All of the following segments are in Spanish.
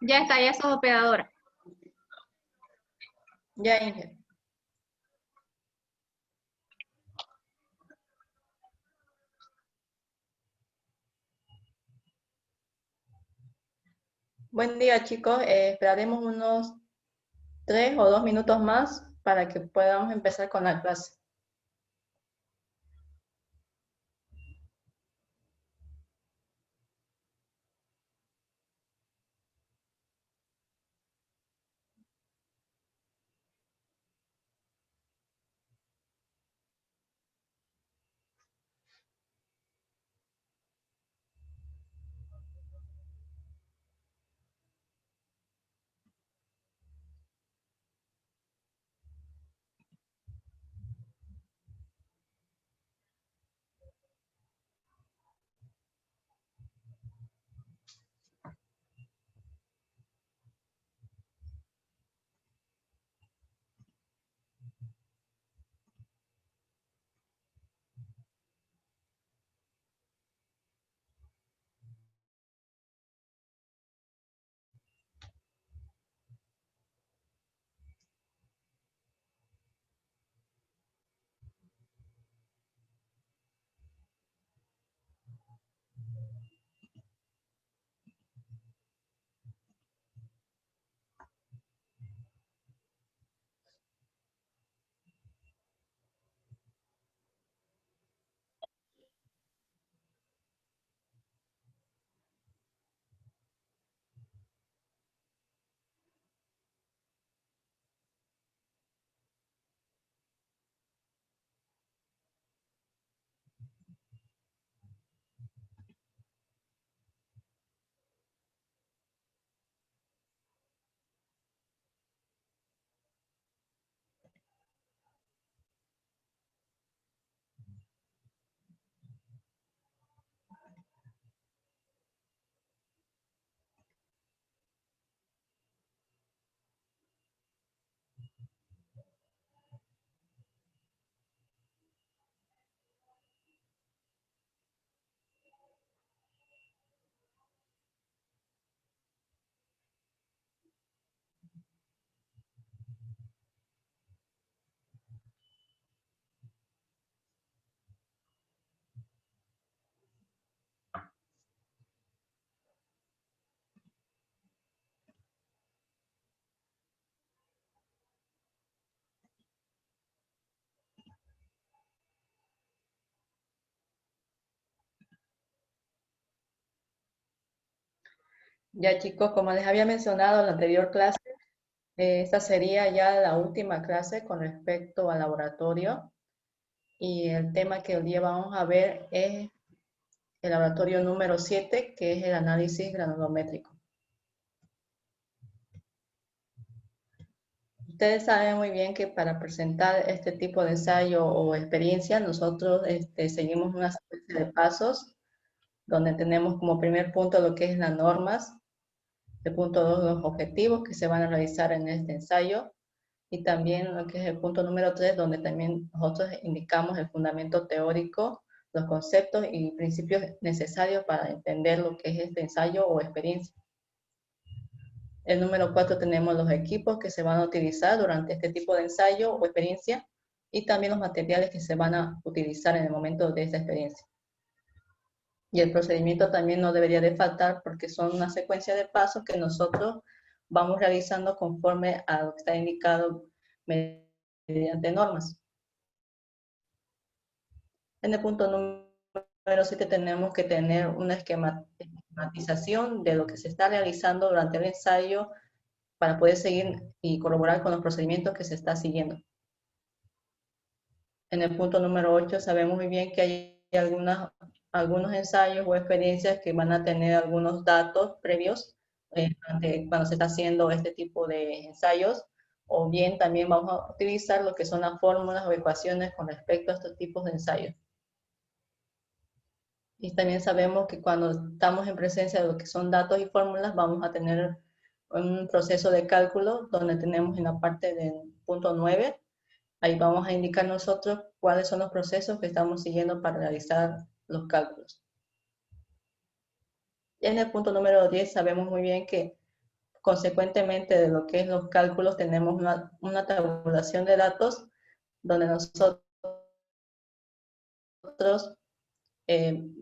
Ya está, ya sos operadora. Ya, Inge. Buen día, chicos. Esperaremos unos 3 o 2 minutos más para que podamos empezar con la clase. Ya, chicos, como les había mencionado en la anterior clase, esta sería ya la última clase con respecto al laboratorio. Y el tema que hoy día vamos a ver es el laboratorio número 7, que es el análisis granulométrico. Ustedes saben muy bien que para presentar este tipo de ensayo o experiencia, nosotros seguimos una secuencia de pasos, donde tenemos como primer punto lo que es las normas, el punto 2 los objetivos que se van a realizar en este ensayo, y también lo que es el punto número 3, donde también nosotros indicamos el fundamento teórico, los conceptos y principios necesarios para entender lo que es este ensayo o experiencia. El número 4 tenemos los equipos que se van a utilizar durante este tipo de ensayo o experiencia y también los materiales que se van a utilizar en el momento de esta experiencia. Y el procedimiento también no debería de faltar porque son una secuencia de pasos que nosotros vamos realizando conforme a lo que está indicado mediante normas. En el punto número 7 tenemos que tener una esquematización de lo que se está realizando durante el ensayo para poder seguir y corroborar con los procedimientos que se está siguiendo. En el punto número 8 sabemos muy bien que hay algunos ensayos o experiencias que van a tener algunos datos previos cuando se está haciendo este tipo de ensayos, o bien también vamos a utilizar lo que son las fórmulas o ecuaciones con respecto a estos tipos de ensayos. Y también sabemos que cuando estamos en presencia de lo que son datos y fórmulas, vamos a tener un proceso de cálculo donde tenemos en la parte del punto 9, ahí vamos a indicar nosotros cuáles son los procesos que estamos siguiendo para realizar los cálculos. Y en el punto número 10 sabemos muy bien que consecuentemente de lo que es los cálculos, tenemos una tabulación de datos donde nosotros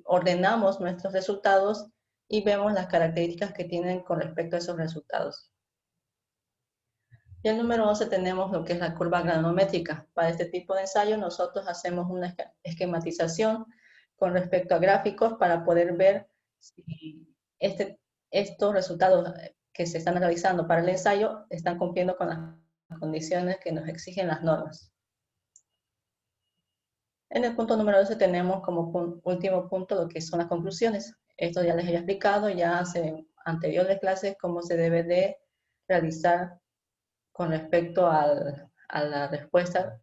ordenamos nuestros resultados y vemos las características que tienen con respecto a esos resultados. Y el número 11 tenemos lo que es la curva granométrica. Para este tipo de ensayo nosotros hacemos una esquematización con respecto a gráficos para poder ver si estos resultados que se están realizando para el ensayo están cumpliendo con las condiciones que nos exigen las normas. En el punto número 12 tenemos como último punto lo que son las conclusiones. Esto ya les he explicado ya en anteriores clases cómo se debe de realizar con respecto a la respuesta.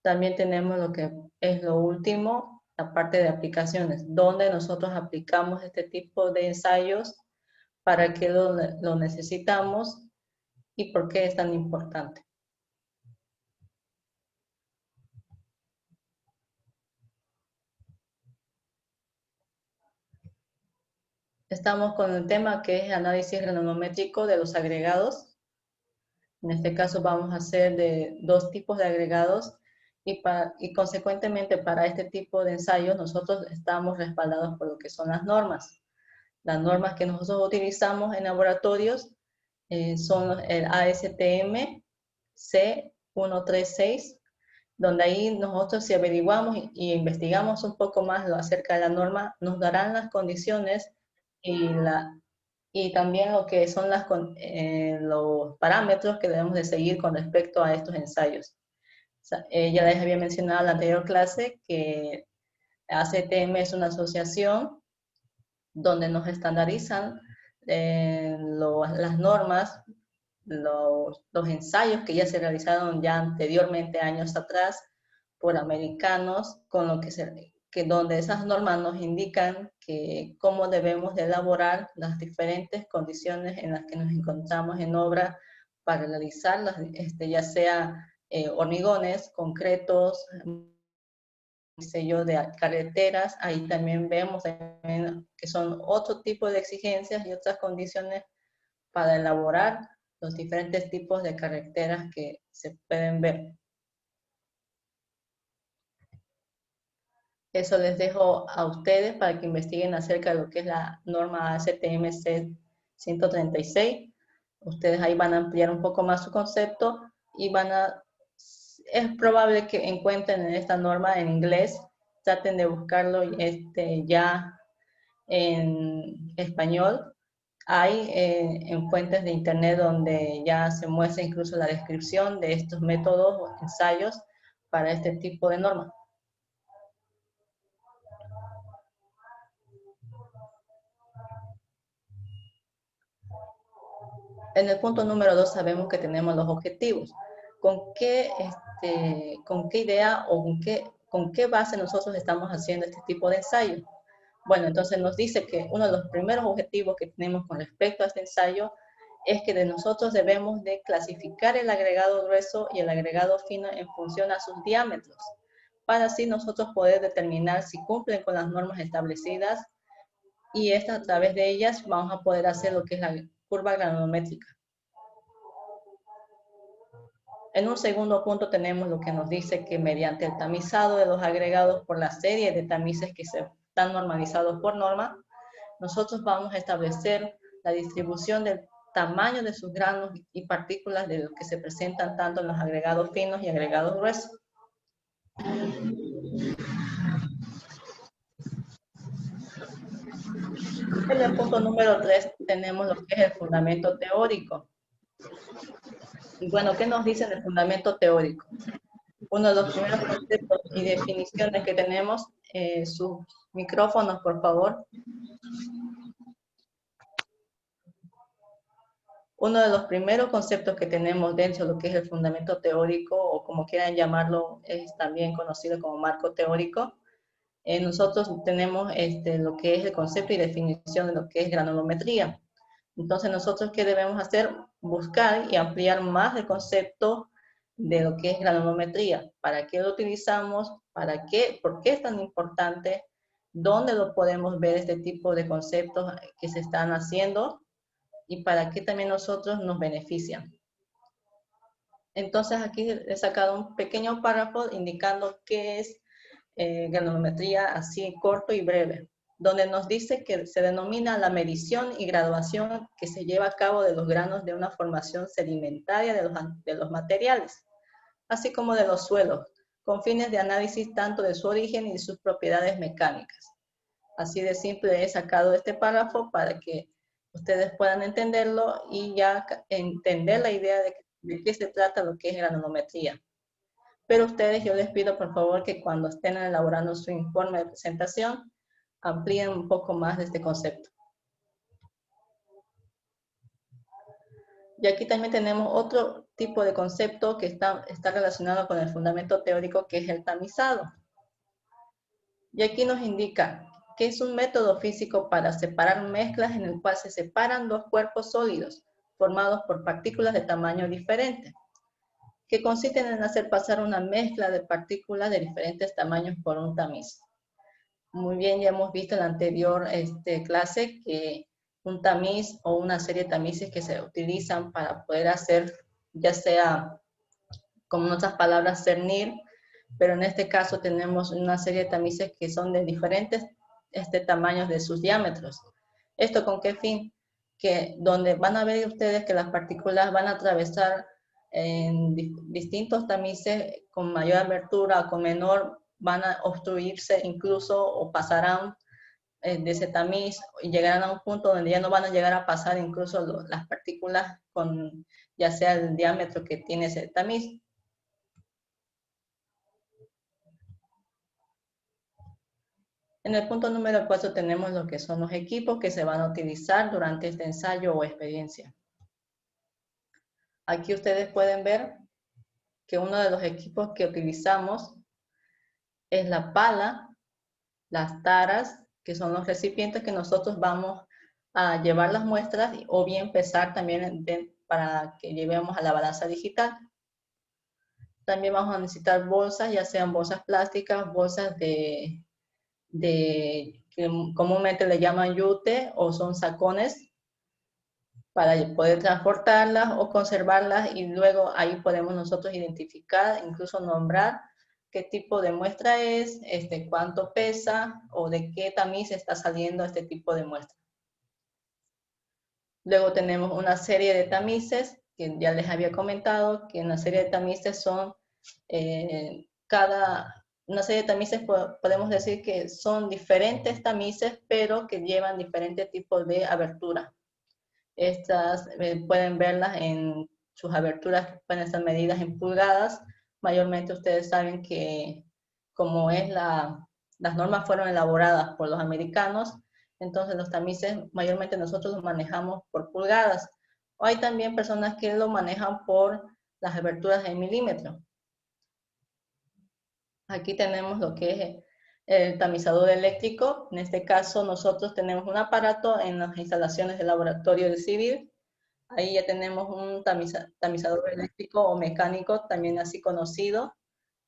También tenemos lo que es lo último, la parte de aplicaciones, donde nosotros aplicamos este tipo de ensayos, para qué lo necesitamos y por qué es tan importante. Estamos con el tema que es análisis granométrico de los agregados. En este caso vamos a hacer de 2 tipos de agregados y consecuentemente para este tipo de ensayos nosotros estamos respaldados por lo que son las normas. Las normas que nosotros utilizamos en laboratorios son el ASTM C136, donde ahí nosotros si averiguamos y investigamos un poco más acerca de la norma, nos darán las condiciones y también lo que son los parámetros que debemos de seguir con respecto a estos ensayos. O sea, ya les había mencionado en la anterior clase que ACTM es una asociación donde nos estandarizan las normas, los ensayos que ya se realizaron ya anteriormente, años atrás, por americanos, con lo que donde esas normas nos indican cómo debemos de elaborar las diferentes condiciones en las que nos encontramos en obra para realizarlas, ya sea hormigones, concretos, de carreteras. Ahí también vemos que son otro tipo de exigencias y otras condiciones para elaborar los diferentes tipos de carreteras que se pueden ver. Eso les dejo a ustedes para que investiguen acerca de lo que es la norma ASTM-C 136. Ustedes ahí van a ampliar un poco más su concepto y es probable que encuentren en esta norma en inglés. Traten de buscarlo ya en español. Hay en fuentes de internet donde ya se muestra incluso la descripción de estos métodos o ensayos para este tipo de norma. En el punto número 2 sabemos que tenemos los objetivos. ¿Con qué idea o con qué base nosotros estamos haciendo este tipo de ensayo? Bueno, entonces nos dice que uno de los primeros objetivos que tenemos con respecto a este ensayo es que de nosotros debemos de clasificar el agregado grueso y el agregado fino en función a sus diámetros, para así nosotros poder determinar si cumplen con las normas establecidas y a través de ellas vamos a poder hacer lo que es la curva granométrica. En un segundo punto tenemos lo que nos dice que mediante el tamizado de los agregados por la serie de tamices que están normalizados por norma, nosotros vamos a establecer la distribución del tamaño de sus granos y partículas de los que se presentan tanto en los agregados finos y agregados gruesos. En el punto número 3 tenemos lo que es el fundamento teórico. Y bueno, ¿qué nos dice el fundamento teórico? Uno de los primeros conceptos y definiciones que tenemos, sus micrófonos, por favor. Uno de los primeros conceptos que tenemos dentro de lo que es el fundamento teórico, o como quieran llamarlo, es también conocido como marco teórico. Nosotros tenemos lo que es el concepto y definición de lo que es granulometría. Entonces, nosotros, ¿qué debemos hacer? Buscar y ampliar más el concepto de lo que es granulometría. ¿Para qué lo utilizamos? ¿Por qué es tan importante? dónde lo podemos ver este tipo de conceptos que se están haciendo y para qué también nosotros nos benefician. Entonces aquí he sacado un pequeño párrafo indicando qué es granometría así corto y breve, donde nos dice que se denomina la medición y graduación que se lleva a cabo de los granos de una formación sedimentaria de los materiales, así como de los suelos, con fines de análisis tanto de su origen y de sus propiedades mecánicas. Así de simple he sacado este párrafo para que ustedes puedan entenderlo y ya entender la idea de qué se trata lo que es granometría. Pero ustedes, yo les pido por favor que cuando estén elaborando su informe de presentación, amplíen un poco más de este concepto. Y aquí también tenemos otro tipo de concepto que está relacionado con el fundamento teórico, que es el tamizado. Y aquí nos indica que es un método físico para separar mezclas en el cual se separan dos cuerpos sólidos formados por partículas de tamaño diferente, que consisten en hacer pasar una mezcla de partículas de diferentes tamaños por un tamiz. Muy bien, ya hemos visto en la anterior clase que un tamiz o una serie de tamices que se utilizan para poder hacer, ya sea, como en otras palabras, cernir, pero en este caso tenemos una serie de tamices que son de diferentes tamaños de sus diámetros. ¿Esto con qué fin? Que donde van a ver ustedes que las partículas van a atravesar en distintos tamices con mayor abertura o con menor, van a obstruirse incluso o pasarán de ese tamiz y llegarán a un punto donde ya no van a llegar a pasar incluso las partículas con ya sea el diámetro que tiene ese tamiz. En el punto número 4 tenemos lo que son los equipos que se van a utilizar durante este ensayo o experiencia. Aquí ustedes pueden ver que uno de los equipos que utilizamos es la pala, las taras, que son los recipientes que nosotros vamos a llevar las muestras o bien pesar también para que llevemos a la balanza digital. También vamos a necesitar bolsas, ya sean bolsas plásticas, bolsas que comúnmente le llaman yute o son sacones para poder transportarlas o conservarlas y luego ahí podemos nosotros identificar, incluso nombrar qué tipo de muestra es, cuánto pesa o de qué tamiz está saliendo este tipo de muestra. Luego tenemos una serie de tamices que ya les había comentado que una serie de tamices son una serie de tamices podemos decir que son diferentes tamices pero que llevan diferentes tipos de abertura. Estas pueden verlas en sus aberturas que pueden estar medidas en pulgadas. Mayormente ustedes saben que como las normas fueron elaboradas por los americanos, entonces los tamices mayormente nosotros los manejamos por pulgadas. O hay también personas que lo manejan por las aberturas en milímetros. Aquí tenemos lo que es el tamizador eléctrico. En este caso nosotros tenemos un aparato en las instalaciones del laboratorio de civil. Ahí ya tenemos un tamizador eléctrico o mecánico, también así conocido,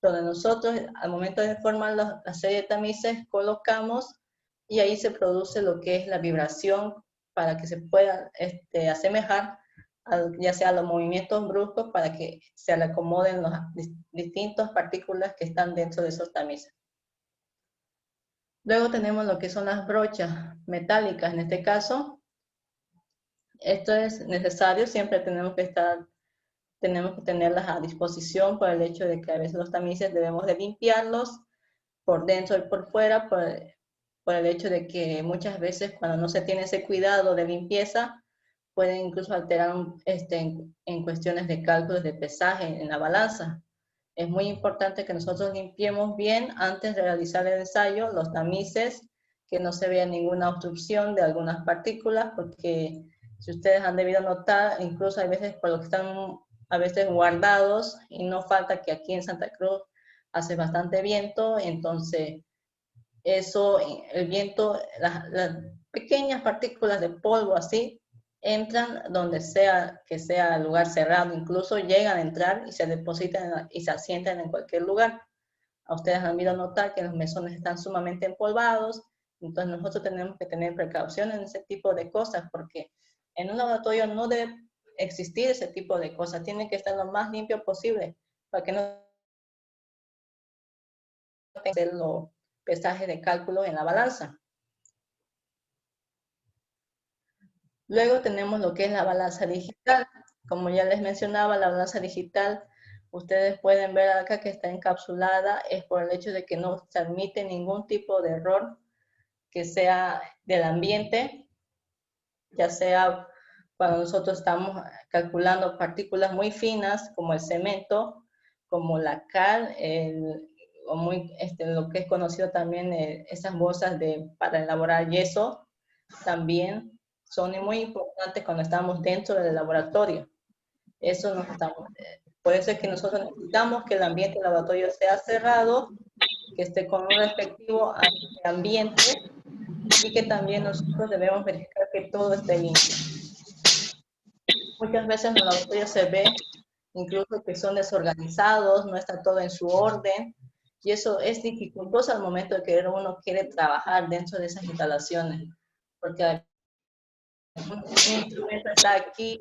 donde nosotros al momento de formar la serie de tamices colocamos y ahí se produce lo que es la vibración para que se pueda asemejar ya sea a los movimientos bruscos para que se le acomoden las distintas partículas que están dentro de esos tamices. Luego tenemos lo que son las brochas metálicas, en este caso. Esto es necesario, siempre tenemos que tenerlas a disposición por el hecho de que a veces los tamices debemos de limpiarlos por dentro y por fuera, por el hecho de que muchas veces cuando no se tiene ese cuidado de limpieza, pueden incluso alterar en cuestiones de cálculos de pesaje en la balanza. Es muy importante que nosotros limpiemos bien antes de realizar el ensayo los tamices, que no se vea ninguna obstrucción de algunas partículas, porque si ustedes han debido notar, incluso hay veces por lo que están a veces guardados, y no falta que aquí en Santa Cruz hace bastante viento, entonces eso, el viento, las pequeñas partículas de polvo así, entran donde sea que sea el lugar cerrado, incluso llegan a entrar y se depositan y se asientan en cualquier lugar. A ustedes han debido notar que los mesones están sumamente empolvados Entonces nosotros tenemos que tener precaución en ese tipo de cosas, porque en un laboratorio no debe existir ese tipo de cosas. Tiene que estar lo más limpio posible para que no tenga los pesajes de cálculo en la balanza. Luego tenemos lo que es la balanza digital. Como ya les mencionaba, la balanza digital, ustedes pueden ver acá que está encapsulada, es por el hecho de que no se admite ningún tipo de error que sea del ambiente, ya sea cuando nosotros estamos calculando partículas muy finas como el cemento, como la cal, o lo que es conocido también, esas bolsas para elaborar yeso, también son muy importantes cuando estamos dentro del laboratorio. Eso no estamos, por eso es que nosotros necesitamos que el ambiente del laboratorio sea cerrado, que esté con un respectivo ambiente, y que también nosotros debemos verificar que todo esté limpio. Muchas veces en los laboratorios se ve incluso que son desorganizados, no está todo en su orden, y eso es dificultoso al momento de que uno quiere trabajar dentro de esas instalaciones, porque un instrumento está aquí,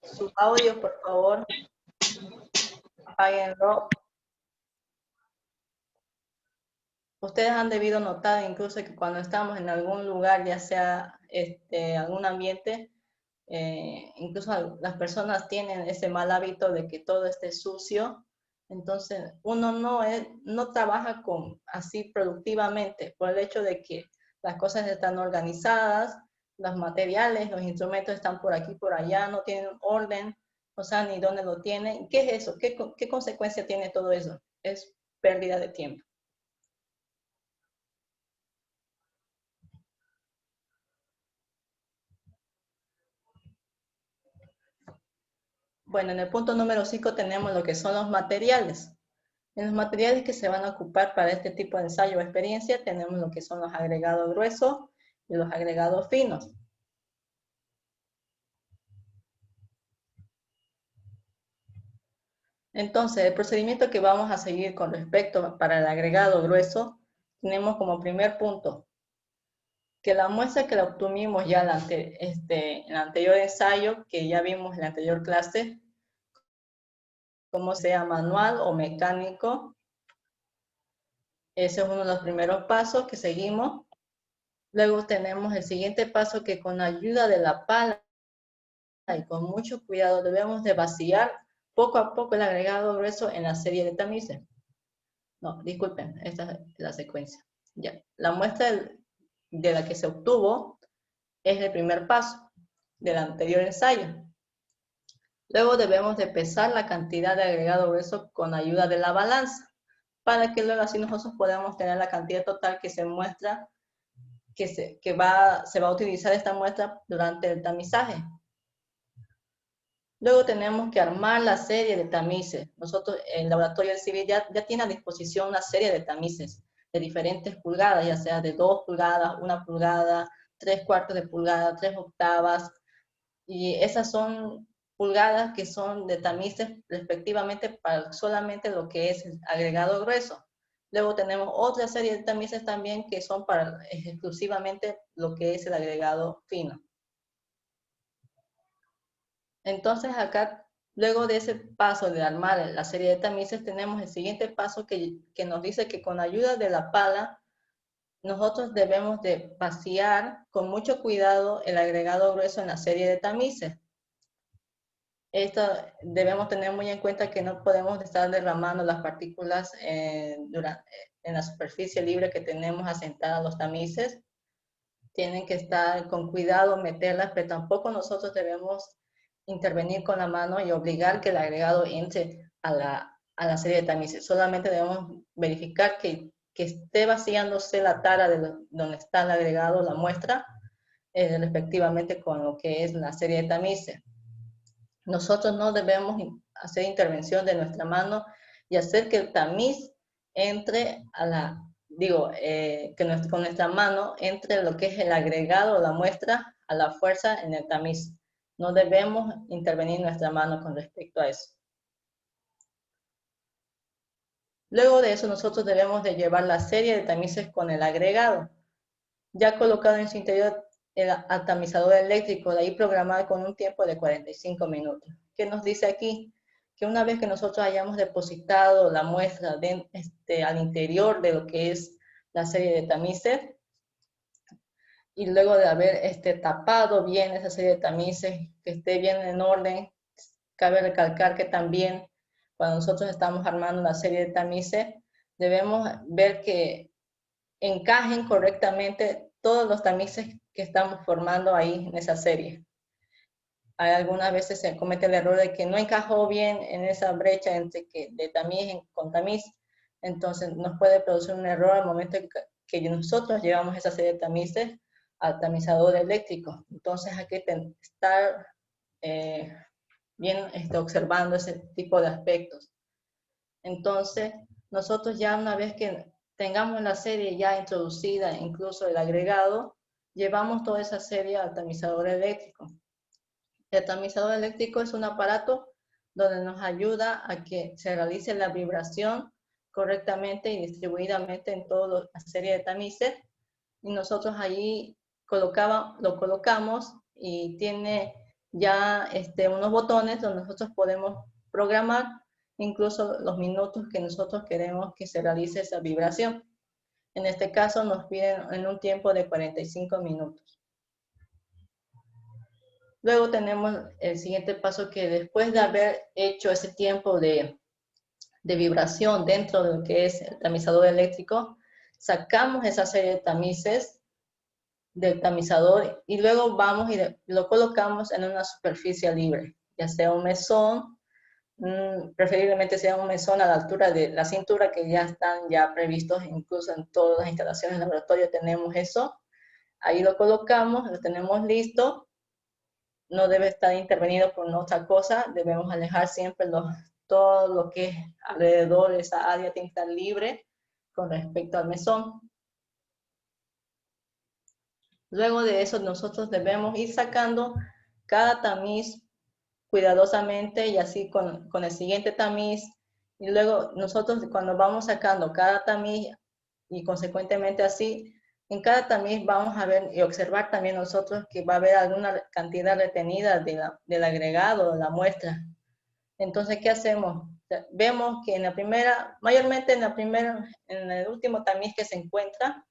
su audio, por favor, apáguenlo. Ustedes han debido notar incluso que cuando estamos en algún lugar, ya sea algún ambiente, incluso las personas tienen ese mal hábito de que todo esté sucio, entonces uno no trabaja así productivamente por el hecho de que las cosas están organizadas, los materiales, los instrumentos están por aquí, por allá, no tienen orden, no saben ni dónde lo tienen. ¿Qué es eso? ¿Qué consecuencia tiene todo eso? Es pérdida de tiempo. Bueno, en el punto número 5 tenemos lo que son los materiales. En los materiales que se van a ocupar para este tipo de ensayo o experiencia tenemos lo que son los agregados gruesos y los agregados finos. Entonces, el procedimiento que vamos a seguir con respecto para el agregado grueso, tenemos como primer punto que la muestra que la obtuvimos ya en el anterior ensayo, que ya vimos en la anterior clase, como sea manual o mecánico, ese es uno de los primeros pasos que seguimos. Luego tenemos el siguiente paso, que con ayuda de la pala y con mucho cuidado debemos de vaciar poco a poco el agregado grueso en la serie de tamices. No, disculpen, esta es la secuencia. Ya. La muestra de la que se obtuvo es el primer paso del anterior ensayo. Luego debemos de pesar la cantidad de agregado grueso con ayuda de la balanza, para que luego así nosotros podamos tener la cantidad total que se muestra, se va a utilizar esta muestra durante el tamizaje. Luego tenemos que armar la serie de tamices. Nosotros, el laboratorio del civil ya tiene a disposición una serie de tamices de diferentes pulgadas, ya sea de 2 pulgadas, 1 pulgada, 3/4 de pulgada, 3 octavas, y esas son pulgadas que son de tamices respectivamente para solamente lo que es el agregado grueso. Luego tenemos otra serie de tamices también que son para exclusivamente lo que es el agregado fino. Entonces acá, luego de ese paso de armar la serie de tamices, tenemos el siguiente paso que nos dice que con ayuda de la pala, nosotros debemos de vaciar con mucho cuidado el agregado grueso en la serie de tamices. Esto debemos tener muy en cuenta que no podemos estar derramando las partículas en la superficie libre que tenemos asentadas los tamices. Tienen que estar con cuidado, meterlas, pero tampoco nosotros debemos intervenir con la mano y obligar que el agregado entre a la serie de tamices. Solamente debemos verificar que esté vaciándose la tara de donde está el agregado, la muestra, respectivamente con lo que es la serie de tamices. Nosotros no debemos hacer intervención de nuestra mano y hacer que el tamiz entre con nuestra mano entre lo que es el agregado o la muestra a la fuerza en el tamiz. No debemos intervenir nuestra mano con respecto a eso. Luego de eso nosotros debemos de llevar la serie de tamices con el agregado. ya colocado en su interior el atomizador eléctrico, de ahí programado con un tiempo de 45 minutos. ¿Qué nos dice aquí? Que una vez que nosotros hayamos depositado la muestra al interior de lo que es la serie de tamices, y luego de haber tapado bien esa serie de tamices, que esté bien en orden, cabe recalcar que también cuando nosotros estamos armando una serie de tamices, debemos ver que encajen correctamente todos los tamices que estamos formando ahí en esa serie. Hay algunas veces se comete el error de que no encajó bien en esa brecha entre de tamiz con tamiz, entonces nos puede producir un error al momento que nosotros llevamos esa serie de tamices al tamizador eléctrico. Entonces hay que estar bien observando ese tipo de aspectos. Entonces, nosotros ya una vez que tengamos la serie ya introducida, incluso el agregado, llevamos toda esa serie al tamizador eléctrico. El tamizador eléctrico es un aparato donde nos ayuda a que se realice la vibración correctamente y distribuidamente en toda la serie de tamices. Y nosotros ahí lo colocamos y tiene ya unos botones donde nosotros podemos programar incluso los minutos que nosotros queremos que se realice esa vibración. En este caso nos piden en un tiempo de 45 minutos. Luego tenemos el siguiente paso, que después de haber hecho ese tiempo de vibración dentro de lo que es el tamizador eléctrico, sacamos esa serie de tamices del tamizador y luego vamos y lo colocamos en una superficie libre, ya sea un mesón, preferiblemente sea un mesón a la altura de la cintura, que ya están ya previstos incluso en todas las instalaciones de laboratorio, tenemos eso. Ahí lo colocamos, lo tenemos listo, no debe estar intervenido por otra cosa, debemos alejar siempre todo lo que es alrededor de esa área, tiene que estar libre con respecto al mesón. Luego de eso nosotros debemos ir sacando cada tamiz cuidadosamente y así con el siguiente tamiz. Y luego nosotros cuando vamos sacando cada tamiz y consecuentemente así, en cada tamiz vamos a ver y observar también nosotros que va a haber alguna cantidad retenida del agregado, de la muestra. Entonces, ¿qué hacemos? Vemos que en la primera, mayormente en el último tamiz que se encuentra,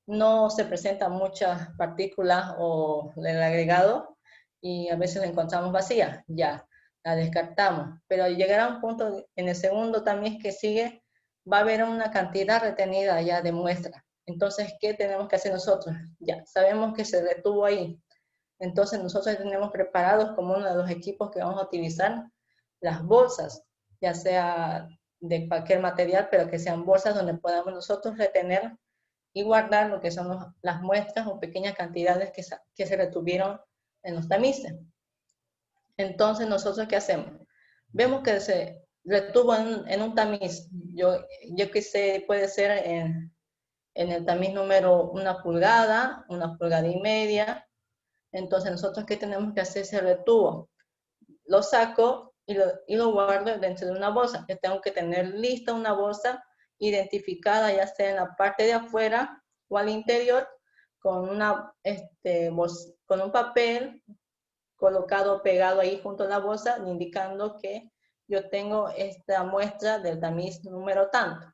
no se presentan muchas partículas o el agregado y a veces la encontramos vacía, ya la descartamos. Pero llegará un punto en el segundo tamiz que sigue, va a haber una cantidad retenida ya de muestra. Entonces, ¿qué tenemos que hacer nosotros? Ya sabemos que se retuvo ahí. Entonces, nosotros tenemos preparados como uno de los equipos que vamos a utilizar las bolsas, ya sea de cualquier material, pero que sean bolsas donde podamos nosotros retener y guardar lo que son las muestras o pequeñas cantidades que se retuvieron en los tamices. Entonces, ¿nosotros qué hacemos? Vemos que se retuvo en un tamiz. Yo que sé, puede ser en el tamiz número 1 pulgada, 1,5 pulgadas. Entonces, ¿nosotros qué tenemos que hacer? Se retuvo. Lo saco y lo guardo dentro de una bolsa. Yo tengo que tener lista una bolsa identificada, ya sea en la parte de afuera o al interior, con con un papel colocado, pegado ahí junto a la bolsa, indicando que yo tengo esta muestra del tamiz número tanto.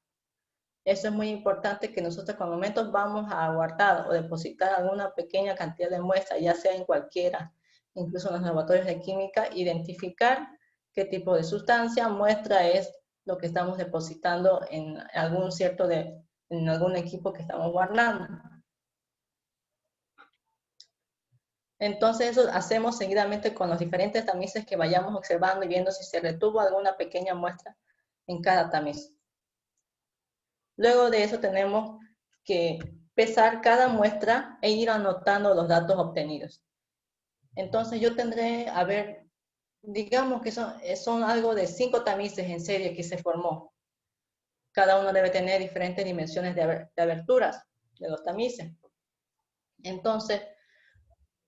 Eso es muy importante, que nosotros con momentos vamos a guardar o depositar alguna pequeña cantidad de muestra, ya sea en cualquiera, incluso en los laboratorios de química, identificar qué tipo de sustancia, muestra es lo que estamos depositando en en algún equipo que estamos guardando. Entonces eso hacemos seguidamente con los diferentes tamices que vayamos observando y viendo si se retuvo alguna pequeña muestra en cada tamiz. Luego de eso tenemos que pesar cada muestra e ir anotando los datos obtenidos. Entonces yo tendré, a ver, digamos que son algo de 5 tamices en serie que se formó. Cada uno debe tener diferentes dimensiones de aberturas de los tamices. Entonces,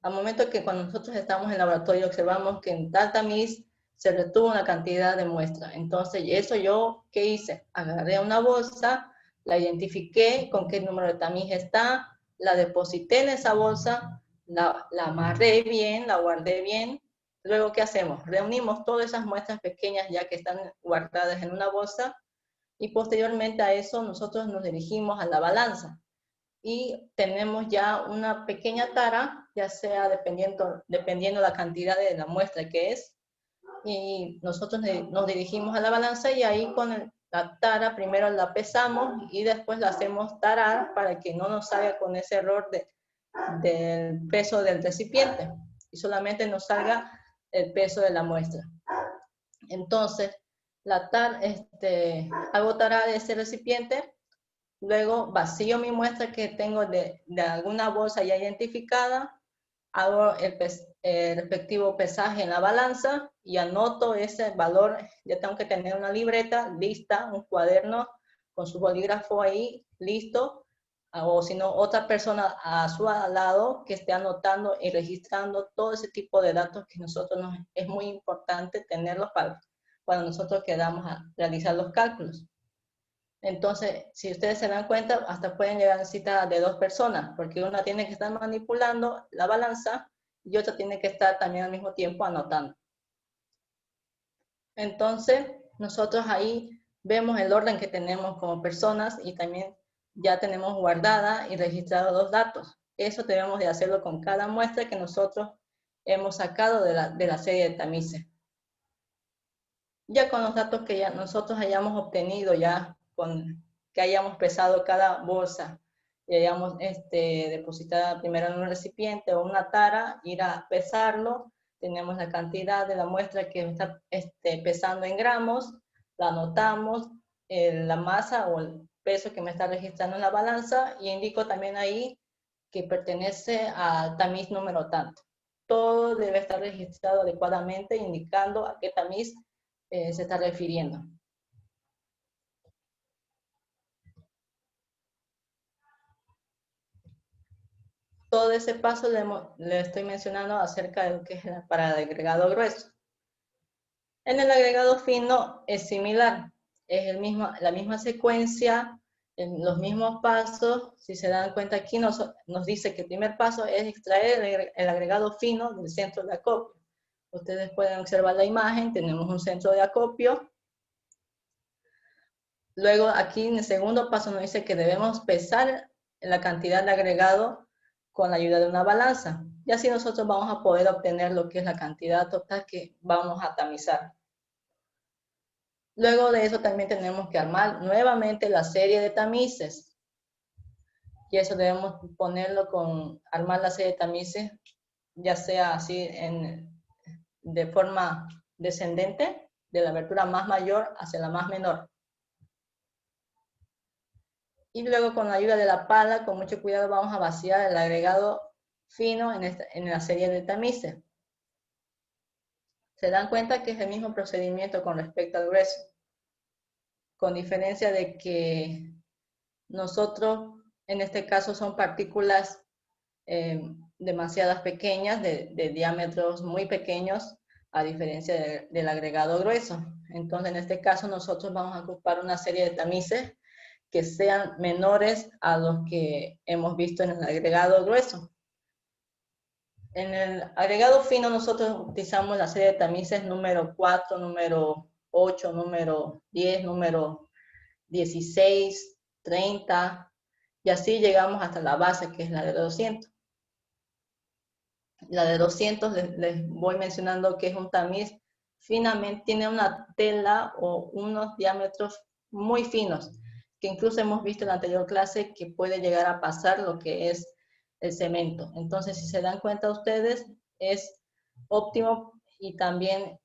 al momento que cuando nosotros estamos en el laboratorio observamos que en tal tamiz se retuvo una cantidad de muestra. Entonces, eso yo, ¿qué hice? Agarré una bolsa, la identifiqué con qué número de tamiz está, la deposité en esa bolsa, la amarré bien, la guardé bien. Luego, ¿qué hacemos? Reunimos todas esas muestras pequeñas ya que están guardadas en una bolsa y posteriormente a eso nosotros nos dirigimos a la balanza y tenemos ya una pequeña tara, ya sea dependiendo la cantidad de la muestra que es, y nosotros nos dirigimos a la balanza y ahí con la tara primero la pesamos y después la hacemos tarar para que no nos salga con ese error del peso del recipiente y solamente nos salga el peso de la muestra. Entonces, hago tarar ese recipiente, luego vacío mi muestra que tengo de alguna bolsa ya identificada, hago el respectivo pesaje en la balanza y anoto ese valor. Ya tengo que tener una libreta lista, un cuaderno con su bolígrafo ahí listo, o si no, otra persona a su lado que esté anotando y registrando todo ese tipo de datos que es muy importante tenerlos para cuando nosotros quedamos a realizar los cálculos. Entonces, si ustedes se dan cuenta, hasta pueden llegar a necesitar de 2 personas, porque una tiene que estar manipulando la balanza y otra tiene que estar también al mismo tiempo anotando. Entonces, nosotros ahí vemos el orden que tenemos como personas y también ya tenemos guardada y registrado los datos. Eso debemos de hacerlo con cada muestra que nosotros hemos sacado de la serie de tamices. Ya con los datos que ya nosotros hayamos obtenido, que hayamos pesado cada bolsa y hayamos depositado primero en un recipiente o una tara, ir a pesarlo, tenemos la cantidad de la muestra que está pesando en gramos, la anotamos, la masa o el peso que me está registrando en la balanza y indico también ahí que pertenece al tamiz número tanto. Todo debe estar registrado adecuadamente, indicando a qué tamiz se está refiriendo. Todo ese paso le estoy mencionando acerca de lo que es para el agregado grueso. En el agregado fino es similar, es la misma secuencia, en los mismos pasos. Si se dan cuenta aquí nos dice que el primer paso es extraer el agregado fino del centro de acopio. Ustedes pueden observar la imagen, tenemos un centro de acopio. Luego aquí en el segundo paso nos dice que debemos pesar la cantidad de agregado con la ayuda de una balanza. Y así nosotros vamos a poder obtener lo que es la cantidad total que vamos a tamizar. Luego de eso también tenemos que armar nuevamente la serie de tamices. Y eso debemos ponerlo armar la serie de tamices, ya sea así de forma descendente, de la abertura más mayor hacia la más menor. Y luego con la ayuda de la pala, con mucho cuidado, vamos a vaciar el agregado fino en la serie de tamices. Se dan cuenta que es el mismo procedimiento con respecto al grueso, con diferencia de que nosotros, en este caso, son partículas demasiadas pequeñas, de diámetros muy pequeños, a diferencia del agregado grueso. Entonces, en este caso, nosotros vamos a ocupar una serie de tamices que sean menores a los que hemos visto en el agregado grueso. En el agregado fino nosotros utilizamos la serie de tamices número 4, número 8, número 10, número 16, 30, y así llegamos hasta la base, que es la de 200. La de 200 les voy mencionando que es un tamiz finamente, tiene una tela o unos diámetros muy finos, que incluso hemos visto en la anterior clase que puede llegar a pasar lo que es el cemento. Entonces, si se dan cuenta ustedes, es óptimo y también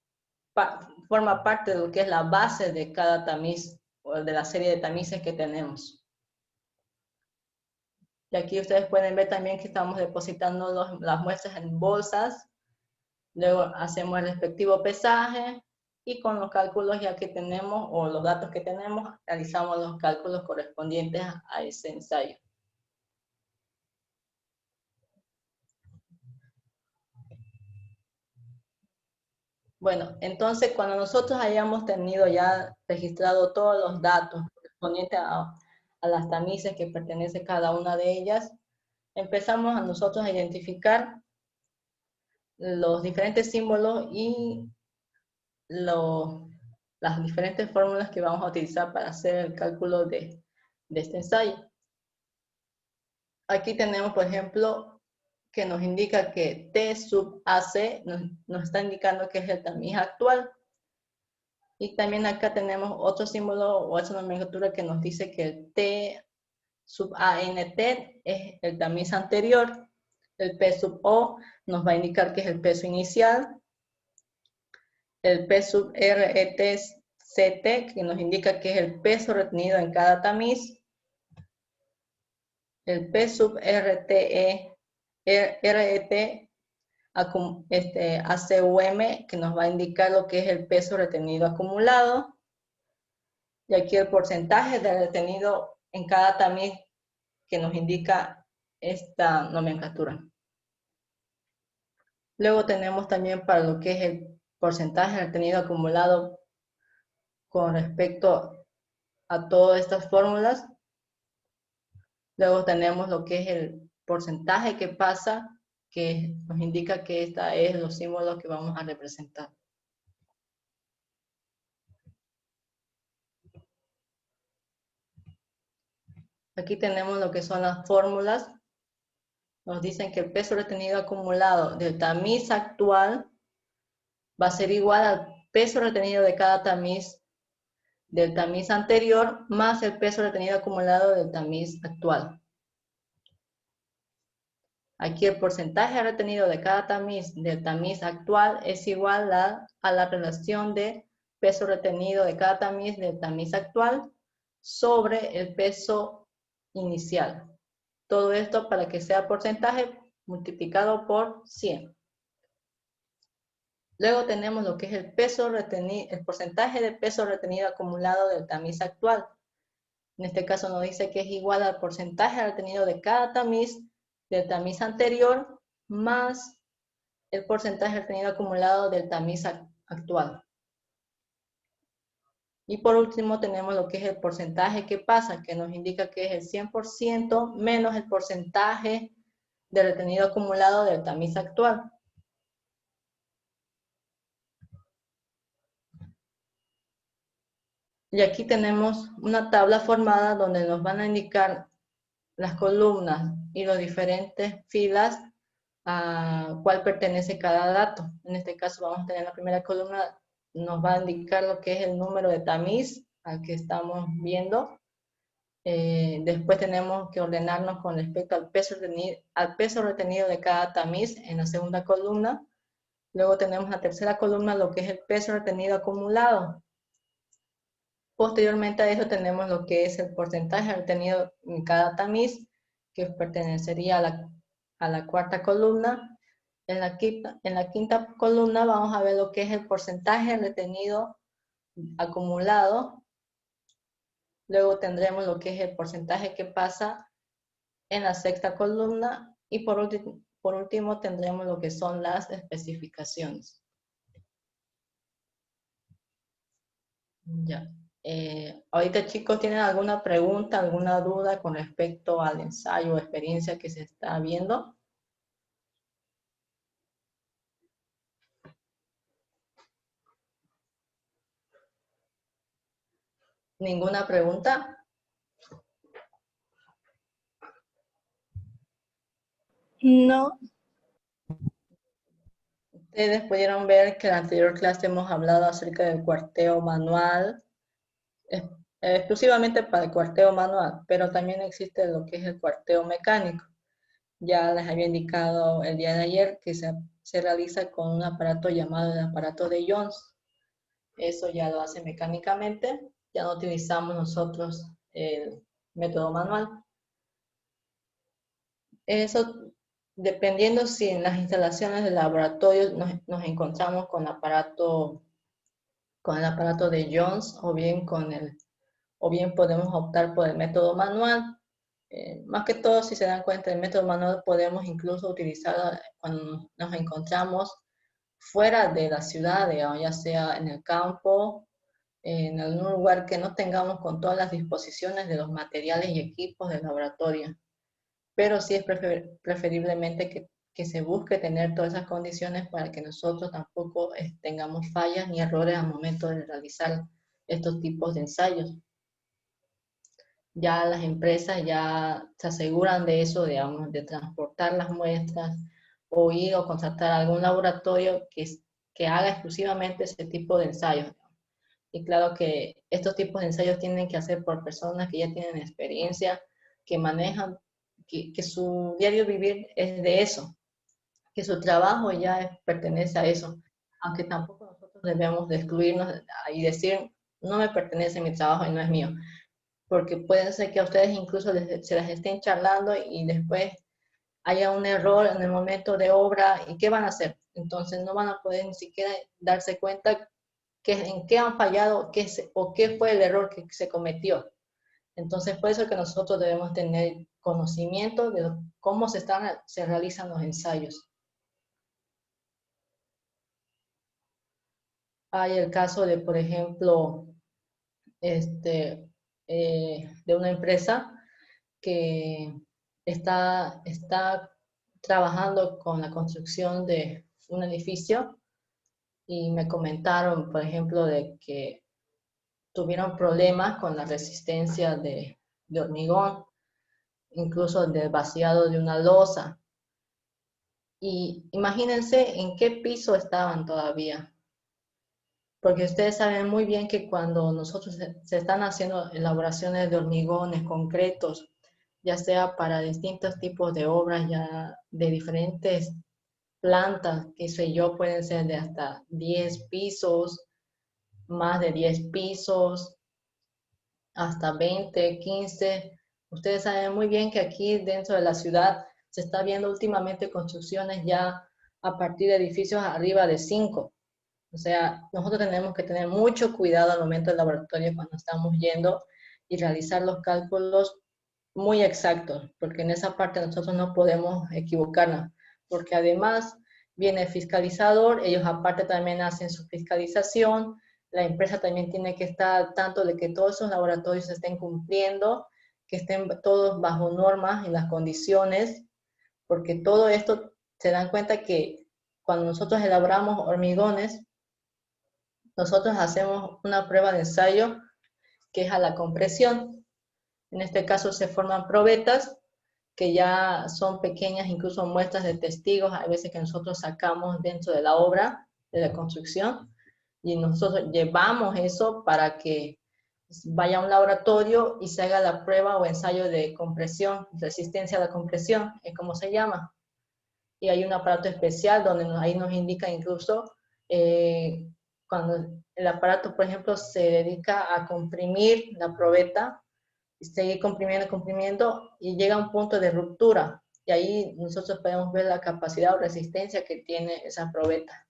forma parte de lo que es la base de cada tamiz o de la serie de tamices que tenemos. Y aquí ustedes pueden ver también que estamos depositando las muestras en bolsas. Luego hacemos el respectivo pesaje y con los cálculos ya que tenemos o los datos que tenemos, realizamos los cálculos correspondientes a ese ensayo. Bueno, entonces cuando nosotros hayamos tenido ya registrado todos los datos correspondientes a las tamices que pertenece cada una de ellas, empezamos a nosotros a identificar los diferentes símbolos y las diferentes fórmulas que vamos a utilizar para hacer el cálculo de este ensayo. Aquí tenemos, por ejemplo, que nos indica que T sub AC nos está indicando que es el tamiz actual. Y también acá tenemos otro símbolo o otra nomenclatura que nos dice que el T sub ANT es el tamiz anterior. El P sub O nos va a indicar que es el peso inicial. El P sub RET-CT, que nos indica que es el peso retenido en cada tamiz. El P sub RET ACUM, que nos va a indicar lo que es el peso retenido acumulado. Y aquí el porcentaje de retenido en cada tamiz que nos indica esta nomenclatura. Luego tenemos también para lo que es el porcentaje retenido acumulado con respecto a todas estas fórmulas. Luego tenemos lo que es el porcentaje que pasa, que nos indica que esta es los símbolos que vamos a representar. Aquí tenemos lo que son las fórmulas. Nos dicen que el peso retenido acumulado del tamiz actual va a ser igual al peso retenido de cada tamiz del tamiz anterior más el peso retenido acumulado del tamiz actual. Aquí el porcentaje retenido de cada tamiz del tamiz actual es igual a la relación de peso retenido de cada tamiz del tamiz actual sobre el peso inicial. Todo esto para que sea porcentaje multiplicado por 100. Luego tenemos lo que es el peso retenido, el porcentaje de peso retenido acumulado del tamiz actual. En este caso nos dice que es igual al porcentaje retenido de cada tamiz del tamiz anterior más el porcentaje retenido acumulado del tamiz actual. Y por último tenemos lo que es el porcentaje que pasa, que nos indica que es el 100% menos el porcentaje de retenido acumulado del tamiz actual. Y aquí tenemos una tabla formada donde nos van a indicar las columnas y las diferentes filas a cuál pertenece cada dato. En este caso vamos a tener la primera columna, nos va a indicar lo que es el número de tamiz al que estamos viendo. Después tenemos que ordenarnos con respecto al peso retenido de cada tamiz en la segunda columna. Luego tenemos la tercera columna, lo que es el peso retenido acumulado. Posteriormente a eso tenemos lo que es el porcentaje retenido en cada tamiz, que pertenecería a la cuarta columna. En la quinta columna vamos a ver lo que es el porcentaje retenido acumulado. Luego tendremos lo que es el porcentaje que pasa en la sexta columna. Y por último tendremos lo que son las especificaciones. Ya. Ahorita chicos, ¿tienen alguna pregunta, alguna duda con respecto al ensayo o experiencia que se está viendo? ¿Ninguna pregunta? No. Ustedes pudieron ver que en la anterior clase hemos hablado acerca del cuarteo manual, exclusivamente para el cuarteo manual, pero también existe lo que es el cuarteo mecánico. Ya les había indicado el día de ayer que se realiza con un aparato llamado el aparato de Jones. Eso ya lo hace mecánicamente, ya no utilizamos nosotros el método manual. Eso dependiendo si en las instalaciones del laboratorio nos encontramos con el aparato de Jones o bien podemos optar por el método manual. Más que todo, si se dan cuenta, el método manual podemos incluso utilizar cuando nos encontramos fuera de la ciudad, ya sea en el campo, en algún lugar que no tengamos con todas las disposiciones de los materiales y equipos del laboratorio. pero sí es preferiblemente que se busque tener todas esas condiciones para que nosotros tampoco tengamos fallas ni errores al momento de realizar estos tipos de ensayos. Ya las empresas ya se aseguran de eso, digamos, de transportar las muestras o ir o contratar algún laboratorio que haga exclusivamente ese tipo de ensayos. Y claro que estos tipos de ensayos tienen que hacer por personas que ya tienen experiencia, que manejan, que su diario vivir es de eso, que su trabajo ya pertenece a eso, aunque tampoco nosotros debemos de excluirnos y decir, no me pertenece mi trabajo y no es mío, porque puede ser que a ustedes incluso se las estén charlando y después haya un error en el momento de obra y ¿qué van a hacer? Entonces no van a poder ni siquiera darse cuenta en qué han fallado o qué fue el error que se cometió. Entonces, por eso que nosotros debemos tener conocimiento de cómo se realizan los ensayos. Hay el caso de, por ejemplo, de una empresa que está trabajando con la construcción de un edificio y me comentaron, por ejemplo, de que tuvieron problemas con la resistencia de hormigón, incluso del vaciado de una losa. Y imagínense en qué piso estaban todavía. Porque ustedes saben muy bien que cuando nosotros se están haciendo elaboraciones de hormigones concretos, ya sea para distintos tipos de obras, ya de diferentes plantas, qué sé yo, pueden ser de hasta 10 pisos, más de 10 pisos, hasta 20, 15. Ustedes saben muy bien que aquí dentro de la ciudad se está viendo últimamente construcciones ya a partir de edificios arriba de 5. O sea, nosotros tenemos que tener mucho cuidado al momento del laboratorio cuando estamos yendo y realizar los cálculos muy exactos, porque en esa parte nosotros no podemos equivocarnos, porque además viene el fiscalizador, ellos aparte también hacen su fiscalización, la empresa también tiene que estar al tanto de que todos esos laboratorios estén cumpliendo, que estén todos bajo normas y las condiciones, porque todo esto se dan cuenta que cuando nosotros elaboramos hormigones, nosotros hacemos una prueba de ensayo que es a la compresión. En este caso se forman probetas que ya son pequeñas, incluso muestras de testigos, a veces que nosotros sacamos dentro de la obra, de la construcción, y nosotros llevamos eso para que vaya a un laboratorio y se haga la prueba o ensayo de compresión, resistencia a la compresión, es como se llama. Y hay un aparato especial donde ahí nos indica incluso cuando el aparato, por ejemplo, se dedica a comprimir la probeta, y seguir comprimiendo, comprimiendo, y llega a un punto de ruptura. Y ahí nosotros podemos ver la capacidad o resistencia que tiene esa probeta.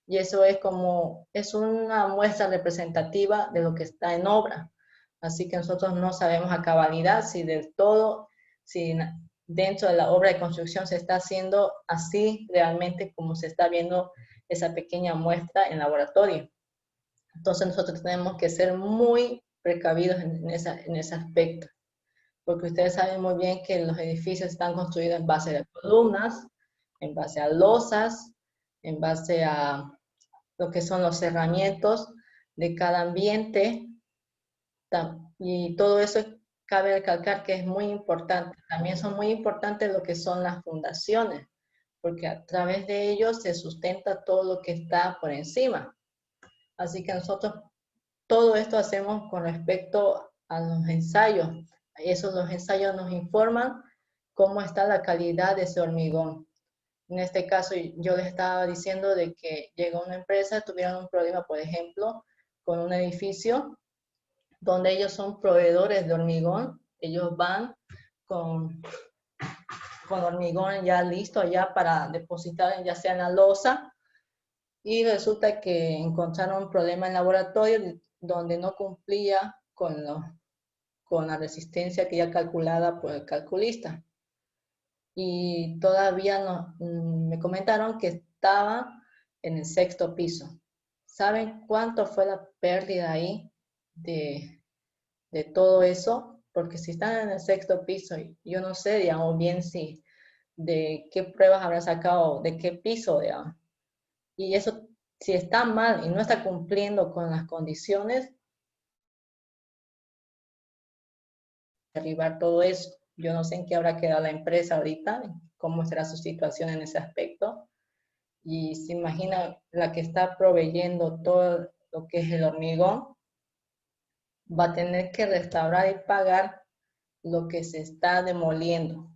Y eso es una muestra representativa de lo que está en obra. Así que nosotros no sabemos a cabalidad si del todo, si dentro de la obra de construcción se está haciendo así realmente como se está viendo esa pequeña muestra en laboratorio. Entonces nosotros tenemos que ser muy precavidos en ese aspecto, porque ustedes saben muy bien que los edificios están construidos en base a columnas, en base a losas, en base a lo que son los cerramientos de cada ambiente, y todo eso cabe recalcar que es muy importante. También son muy importantes lo que son las fundaciones, porque a través de ellos se sustenta todo lo que está por encima. Así que nosotros todo esto hacemos con respecto a los ensayos. Los ensayos nos informan cómo está la calidad de ese hormigón. En este caso, yo les estaba diciendo de que llegó una empresa, tuvieron un problema, por ejemplo, con un edificio donde ellos son proveedores de hormigón. Ellos van con, con hormigón ya listo ya para depositar ya sea en la losa, y resulta que encontraron un problema en laboratorio donde no cumplía con la resistencia que ya calculada por el calculista. Y todavía no, me comentaron que estaba en el 6.º piso. ¿Saben cuánto fue la pérdida ahí de todo eso? porque si están en el sexto piso, yo no sé, digamos, bien si de qué pruebas habrán sacado, de qué piso, digamos. Y eso, si está mal y no está cumpliendo con las condiciones, derribar todo eso. Yo no sé en qué habrá quedado la empresa ahorita, cómo será su situación en ese aspecto. Y se imagina la que está proveyendo todo lo que es el hormigón, va a tener que restaurar y pagar lo que se está demoliendo.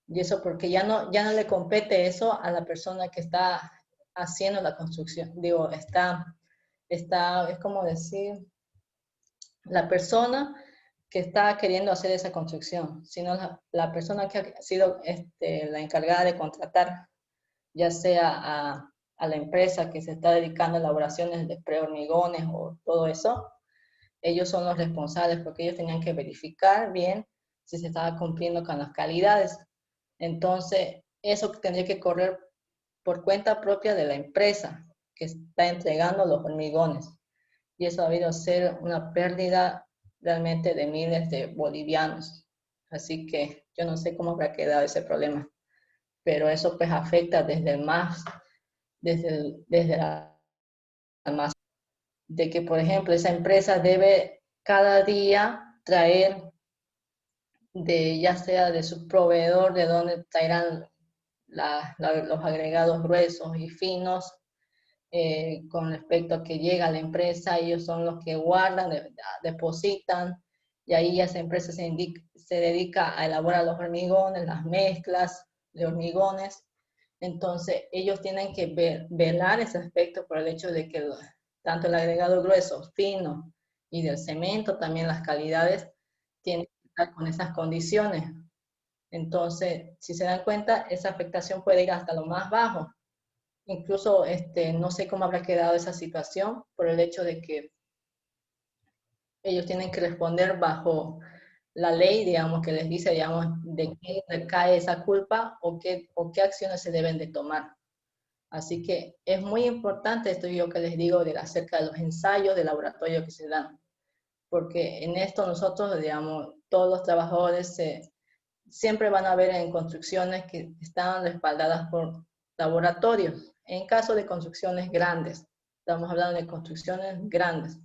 Y eso porque ya no le compete eso a la persona que está haciendo la construcción. Digo, es como decir, la persona que está queriendo hacer esa construcción, sino la persona que ha sido la encargada de contratar, ya sea a la empresa que se está dedicando a elaboraciones de prehormigones o todo eso. Ellos son los responsables porque ellos tenían que verificar bien si se estaba cumpliendo con las calidades. Entonces, eso tendría que correr por cuenta propia de la empresa que está entregando los hormigones. Y eso ha habido ser una pérdida realmente de miles de bolivianos. Así que yo no sé cómo habrá quedado ese problema, pero eso pues afecta desde la más, de que por ejemplo esa empresa debe cada día traer ya sea de su proveedor, de donde traerán los agregados gruesos y finos, con respecto a que llega a la empresa, ellos son los que guardan, depositan, y ahí esa empresa se dedica a elaborar los hormigones, las mezclas de hormigones. Entonces, ellos tienen que velar ese aspecto por el hecho de que tanto el agregado grueso, fino y del cemento, también las calidades, tienen que estar con esas condiciones. Entonces, si se dan cuenta, esa afectación puede ir hasta lo más bajo. Incluso no sé cómo habrá quedado esa situación por el hecho de que ellos tienen que responder bajo la ley, digamos, que les dice, digamos, de qué recae esa culpa o qué acciones se deben de tomar. Así que es muy importante esto yo que les digo acerca de los ensayos de laboratorio que se dan, porque en esto nosotros, digamos, todos los trabajadores siempre van a ver en construcciones que están respaldadas por laboratorios. En caso de construcciones grandes, estamos hablando de construcciones grandes,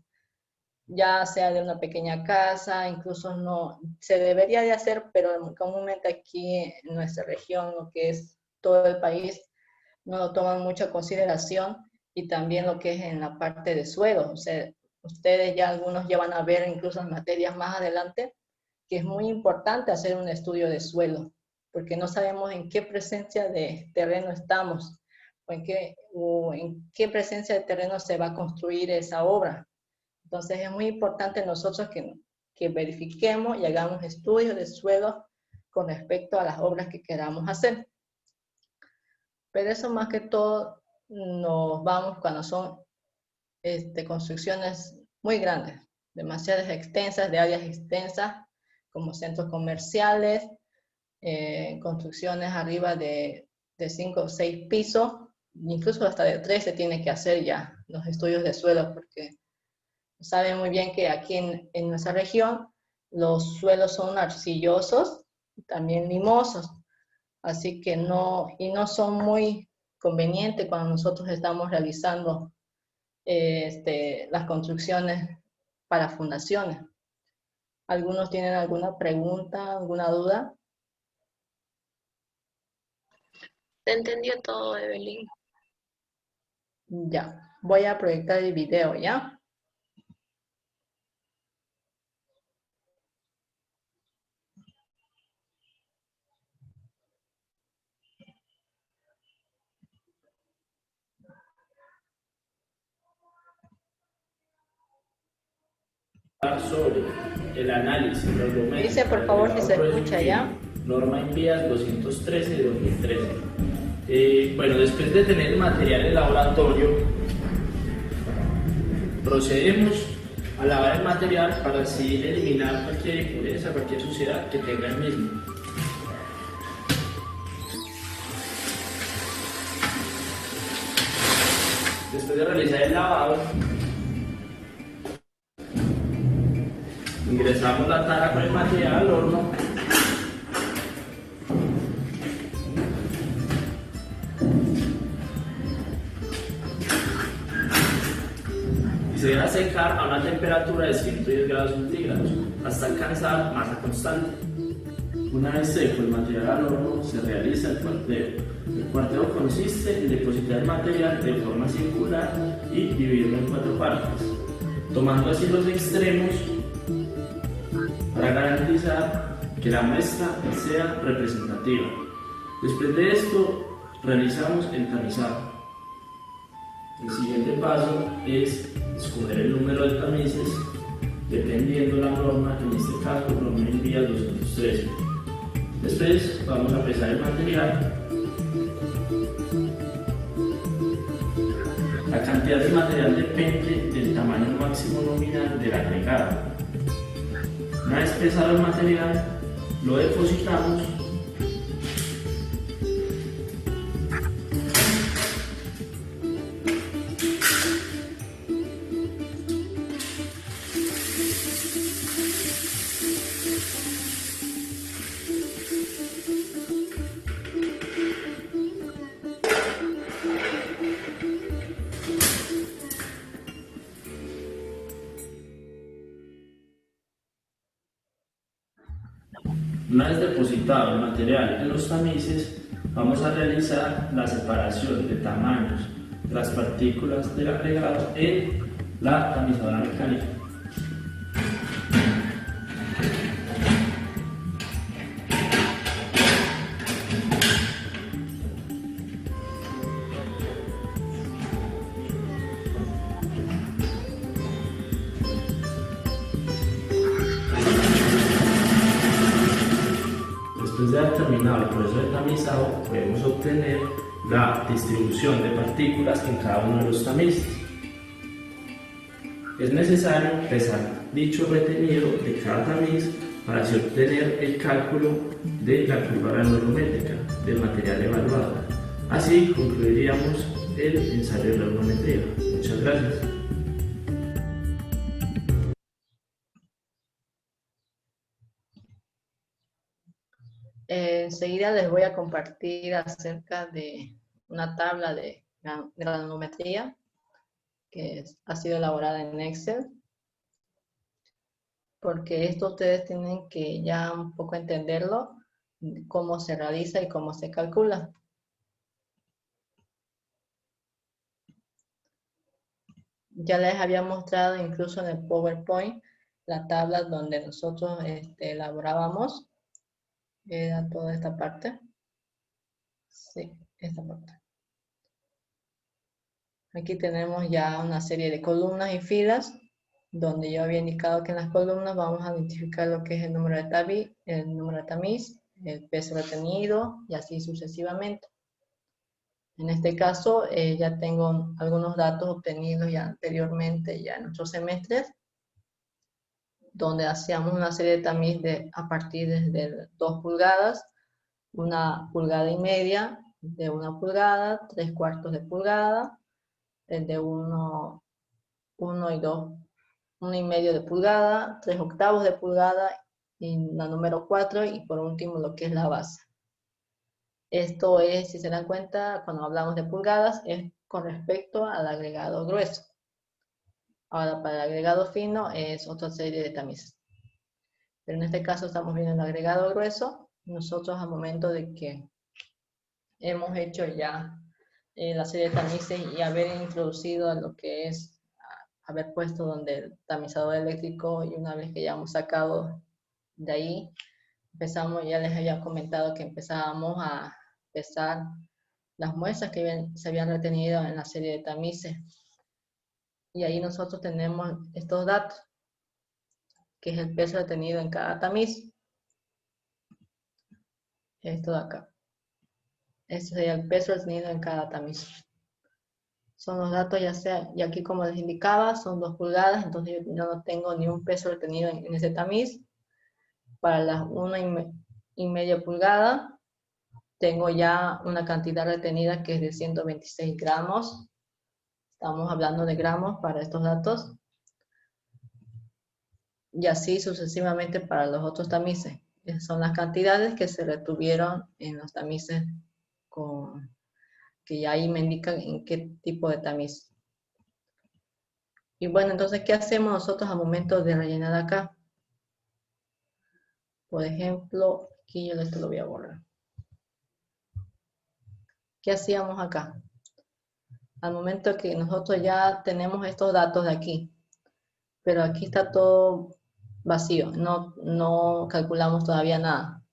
ya sea de una pequeña casa, incluso no, se debería de hacer, pero comúnmente aquí en nuestra región, lo que es todo el país, no lo toman mucho a consideración, y también lo que es en la parte de suelo. O sea, ustedes ya algunos ya van a ver incluso en materias más adelante, que es muy importante hacer un estudio de suelo, porque no sabemos en qué presencia de terreno estamos, o en qué presencia de terreno se va a construir esa obra. Entonces es muy importante nosotros que verifiquemos y hagamos estudios de suelo con respecto a las obras que queramos hacer. Pero eso más que todo nos vamos cuando son construcciones muy grandes, demasiadas extensas, de áreas extensas, como centros comerciales, construcciones arriba de 5 o 6 pisos, incluso hasta de 3 se tiene que hacer ya los estudios de suelo, porque saben muy bien que aquí en nuestra región los suelos son arcillosos y también limosos, así que no son muy convenientes cuando nosotros estamos realizando las construcciones para fundaciones. ¿Algunos tienen alguna pregunta, alguna duda? Se entendió todo, Evelyn. Ya, voy a proyectar el video, ¿ya? Sobre el análisis volumétrico. Dice por favor si se escucha ya. Norma INVIAS 213 de 2013. Bueno, después de tener el material en laboratorio, procedemos a lavar el material para así eliminar cualquier impureza, cualquier suciedad que tenga el mismo. Después de realizar el lavado, Ingresamos la tara con el material al horno. Y se deja secar a una temperatura de 110 grados centígrados hasta alcanzar masa constante. Una vez seco el material al horno, se realiza el cuarteo. El cuarteo consiste en depositar el material de forma circular y dividirlo en 4 partes, tomando así los extremos para garantizar que la muestra sea representativa. Después de esto, realizamos el tamizado. El siguiente paso es escoger el número de tamices, dependiendo de la norma, en este caso norma envía 213. Después vamos a pesar el material. La cantidad de material depende del tamaño máximo nominal del agregado. Una vez pesado el material, lo depositamos . Una vez depositado el material en los tamices, vamos a realizar la separación de tamaños de las partículas del agregado en la tamizadora mecánica. Después de haber terminado el proceso de tamizado, podemos obtener la distribución de partículas en cada uno de los tamices. Es necesario pesar dicho retenido de cada tamiz para así obtener el cálculo de la curva granulométrica del material evaluado. Así concluiríamos el ensayo de granulometría. Muchas gracias. Enseguida les voy a compartir acerca de una tabla de granulometría que ha sido elaborada en Excel, porque esto ustedes tienen que ya un poco entenderlo, cómo se realiza y cómo se calcula. Ya les había mostrado incluso en el PowerPoint la tabla donde nosotros elaborábamos. Era toda esta parte. Sí, esta parte. Aquí tenemos ya una serie de columnas y filas, donde yo había indicado que en las columnas vamos a identificar lo que es el número de tamiz, el peso retenido y así sucesivamente. En este caso ya tengo algunos datos obtenidos ya anteriormente, ya en otros semestres, donde hacíamos una serie de tamiz a partir de 2 pulgadas, 1,5 pulgadas, de 1 pulgada, 3/4 de pulgada, de 1 y 2, 1,5 de pulgada, 3/8 de pulgada, y la número 4, y por último lo que es la base. Esto es, si se dan cuenta, cuando hablamos de pulgadas, es con respecto al agregado grueso. Ahora, para el agregado fino es otra serie de tamices. Pero en este caso estamos viendo el agregado grueso. Nosotros al momento de que hemos hecho ya la serie de tamices y haber introducido lo que es haber puesto donde el tamizador eléctrico, y una vez que ya hemos sacado de ahí, empezamos, ya les había comentado que empezábamos a pesar las muestras que se habían retenido en la serie de tamices. Y ahí nosotros tenemos estos datos, que es el peso retenido en cada tamiz. Esto de acá. Este sería el peso retenido en cada tamiz. Son los datos, ya sea, y aquí como les indicaba, son 2 pulgadas, entonces yo no tengo ni un peso retenido en ese tamiz. Para las 1,5 pulgadas, tengo ya una cantidad retenida que es de 126 gramos. Estamos hablando de gramos para estos datos. y así sucesivamente para los otros tamices. Esas son las cantidades que se retuvieron en los tamices que ya ahí me indican en qué tipo de tamiz. Y bueno, entonces, ¿qué hacemos nosotros al momento de rellenar acá? Por ejemplo, aquí yo esto lo voy a borrar. ¿Qué hacíamos acá? Al momento que nosotros ya tenemos estos datos de aquí, pero aquí está todo vacío, no calculamos todavía nada.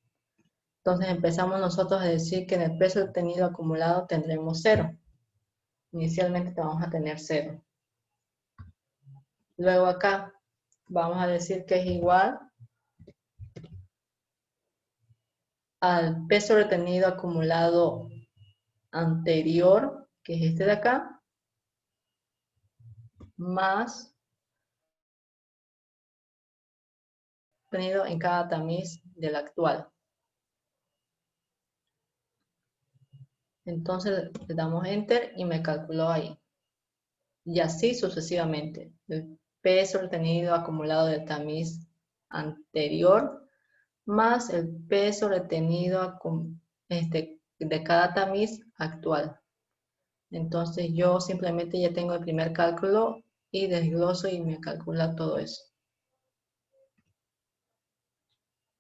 Entonces empezamos nosotros a decir que en el peso obtenido acumulado tendremos 0. Inicialmente vamos a tener 0. Luego acá vamos a decir que es igual al peso retenido acumulado anterior, que es este de acá, más tenido en cada tamiz del actual. Entonces le damos Enter y me calculó ahí. Y así sucesivamente. El peso retenido acumulado del tamiz anterior más el peso retenido de cada tamiz actual. Entonces yo simplemente ya tengo el primer cálculo y desgloso y me calcula todo eso.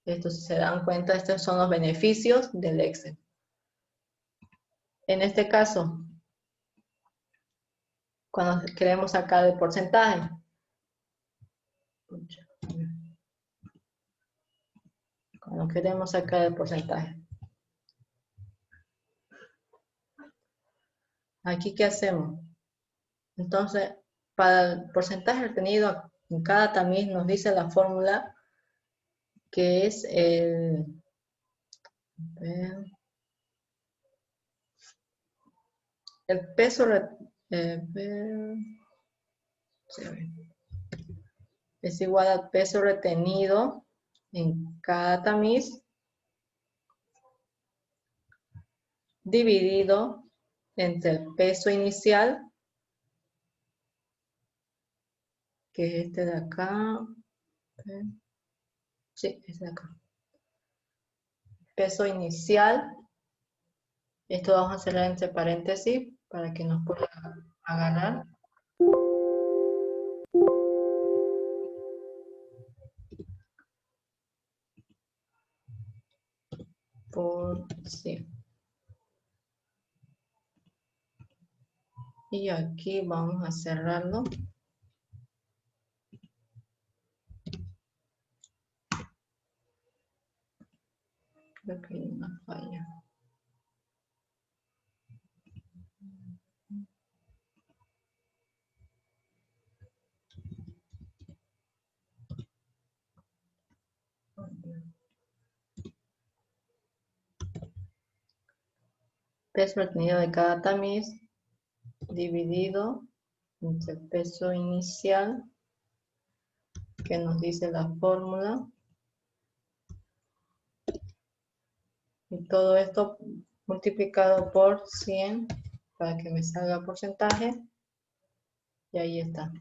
Esto, si se dan cuenta, estos son los beneficios del Excel. En este caso, cuando queremos sacar el porcentaje, aquí ¿qué hacemos? Entonces, para el porcentaje retenido en cada tamiz nos dice la fórmula que es el peso es igual al peso retenido en cada tamiz dividido entre el peso inicial, que es este de acá. Sí, este de acá. Peso inicial. Esto vamos a hacerlo entre paréntesis para que nos pueda agarrar. Por 100. Y aquí vamos a cerrarlo. Creo que hay una falla. Peso retenido de cada tamiz dividido entre el peso inicial, que nos dice la fórmula. Y todo esto multiplicado por 100 para que me salga el porcentaje. Y ahí está.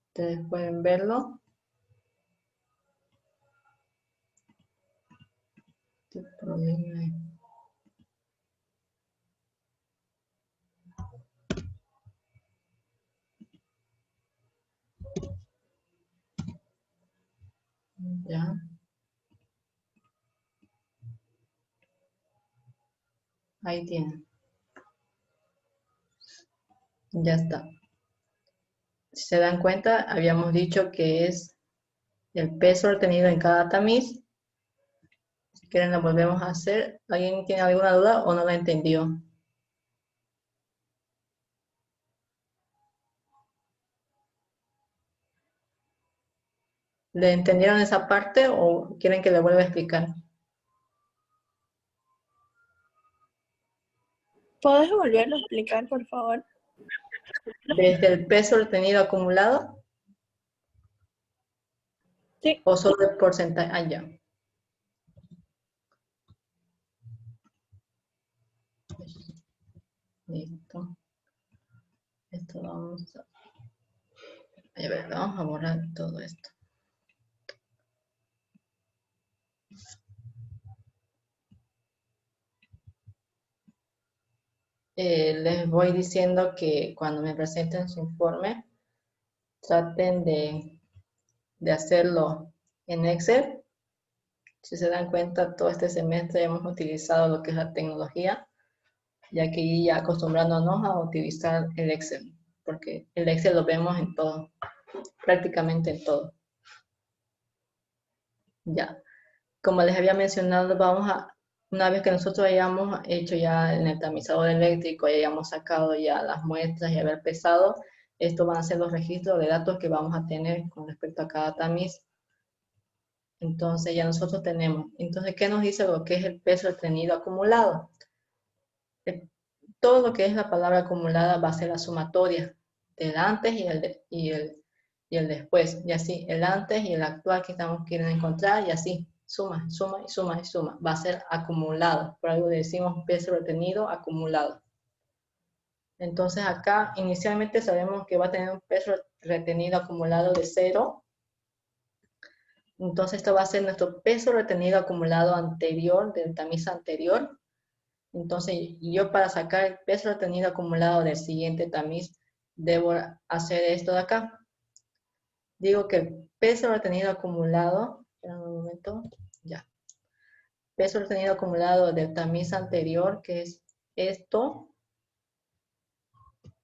Ustedes pueden verlo. Este problema es... Ya. Ahí tienen. Ya está. Si se dan cuenta, habíamos dicho que es el peso retenido en cada tamiz. Si quieren, lo volvemos a hacer. ¿Alguien tiene alguna duda o no la entendió? ¿Le entendieron esa parte o quieren que le vuelva a explicar? ¿Puedes volverlo a explicar, por favor? ¿Desde el peso retenido acumulado? Sí. ¿O solo el porcentaje? Ah, ya. Listo. Esto vamos a ver, vamos a borrar todo esto. Les voy diciendo que cuando me presenten su informe, traten de hacerlo en Excel. Si se dan cuenta, todo este semestre hemos utilizado lo que es la tecnología, ya que ya acostumbrándonos a utilizar el Excel, porque el Excel lo vemos en todo, prácticamente en todo. Ya, como les había mencionado, una vez que nosotros hayamos hecho ya en el tamizador eléctrico y hayamos sacado ya las muestras y haber pesado, estos van a ser los registros de datos que vamos a tener con respecto a cada tamiz. Entonces ya nosotros tenemos. Entonces, ¿qué nos dice lo que es el peso retenido acumulado? Todo lo que es la palabra acumulada va a ser la sumatoria del antes y el después. Y así, el antes y el actual que estamos queriendo encontrar y así. Suma, suma y suma y suma. Va a ser acumulado. Por algo decimos peso retenido acumulado. Entonces acá inicialmente sabemos que va a tener un peso retenido acumulado de 0. Entonces esto va a ser nuestro peso retenido acumulado anterior, del tamiz anterior. Entonces yo para sacar el peso retenido acumulado del siguiente tamiz, debo hacer esto de acá. Digo que el peso retenido acumulado, espera un momento, ya. Peso retenido acumulado del tamiz anterior, que es esto,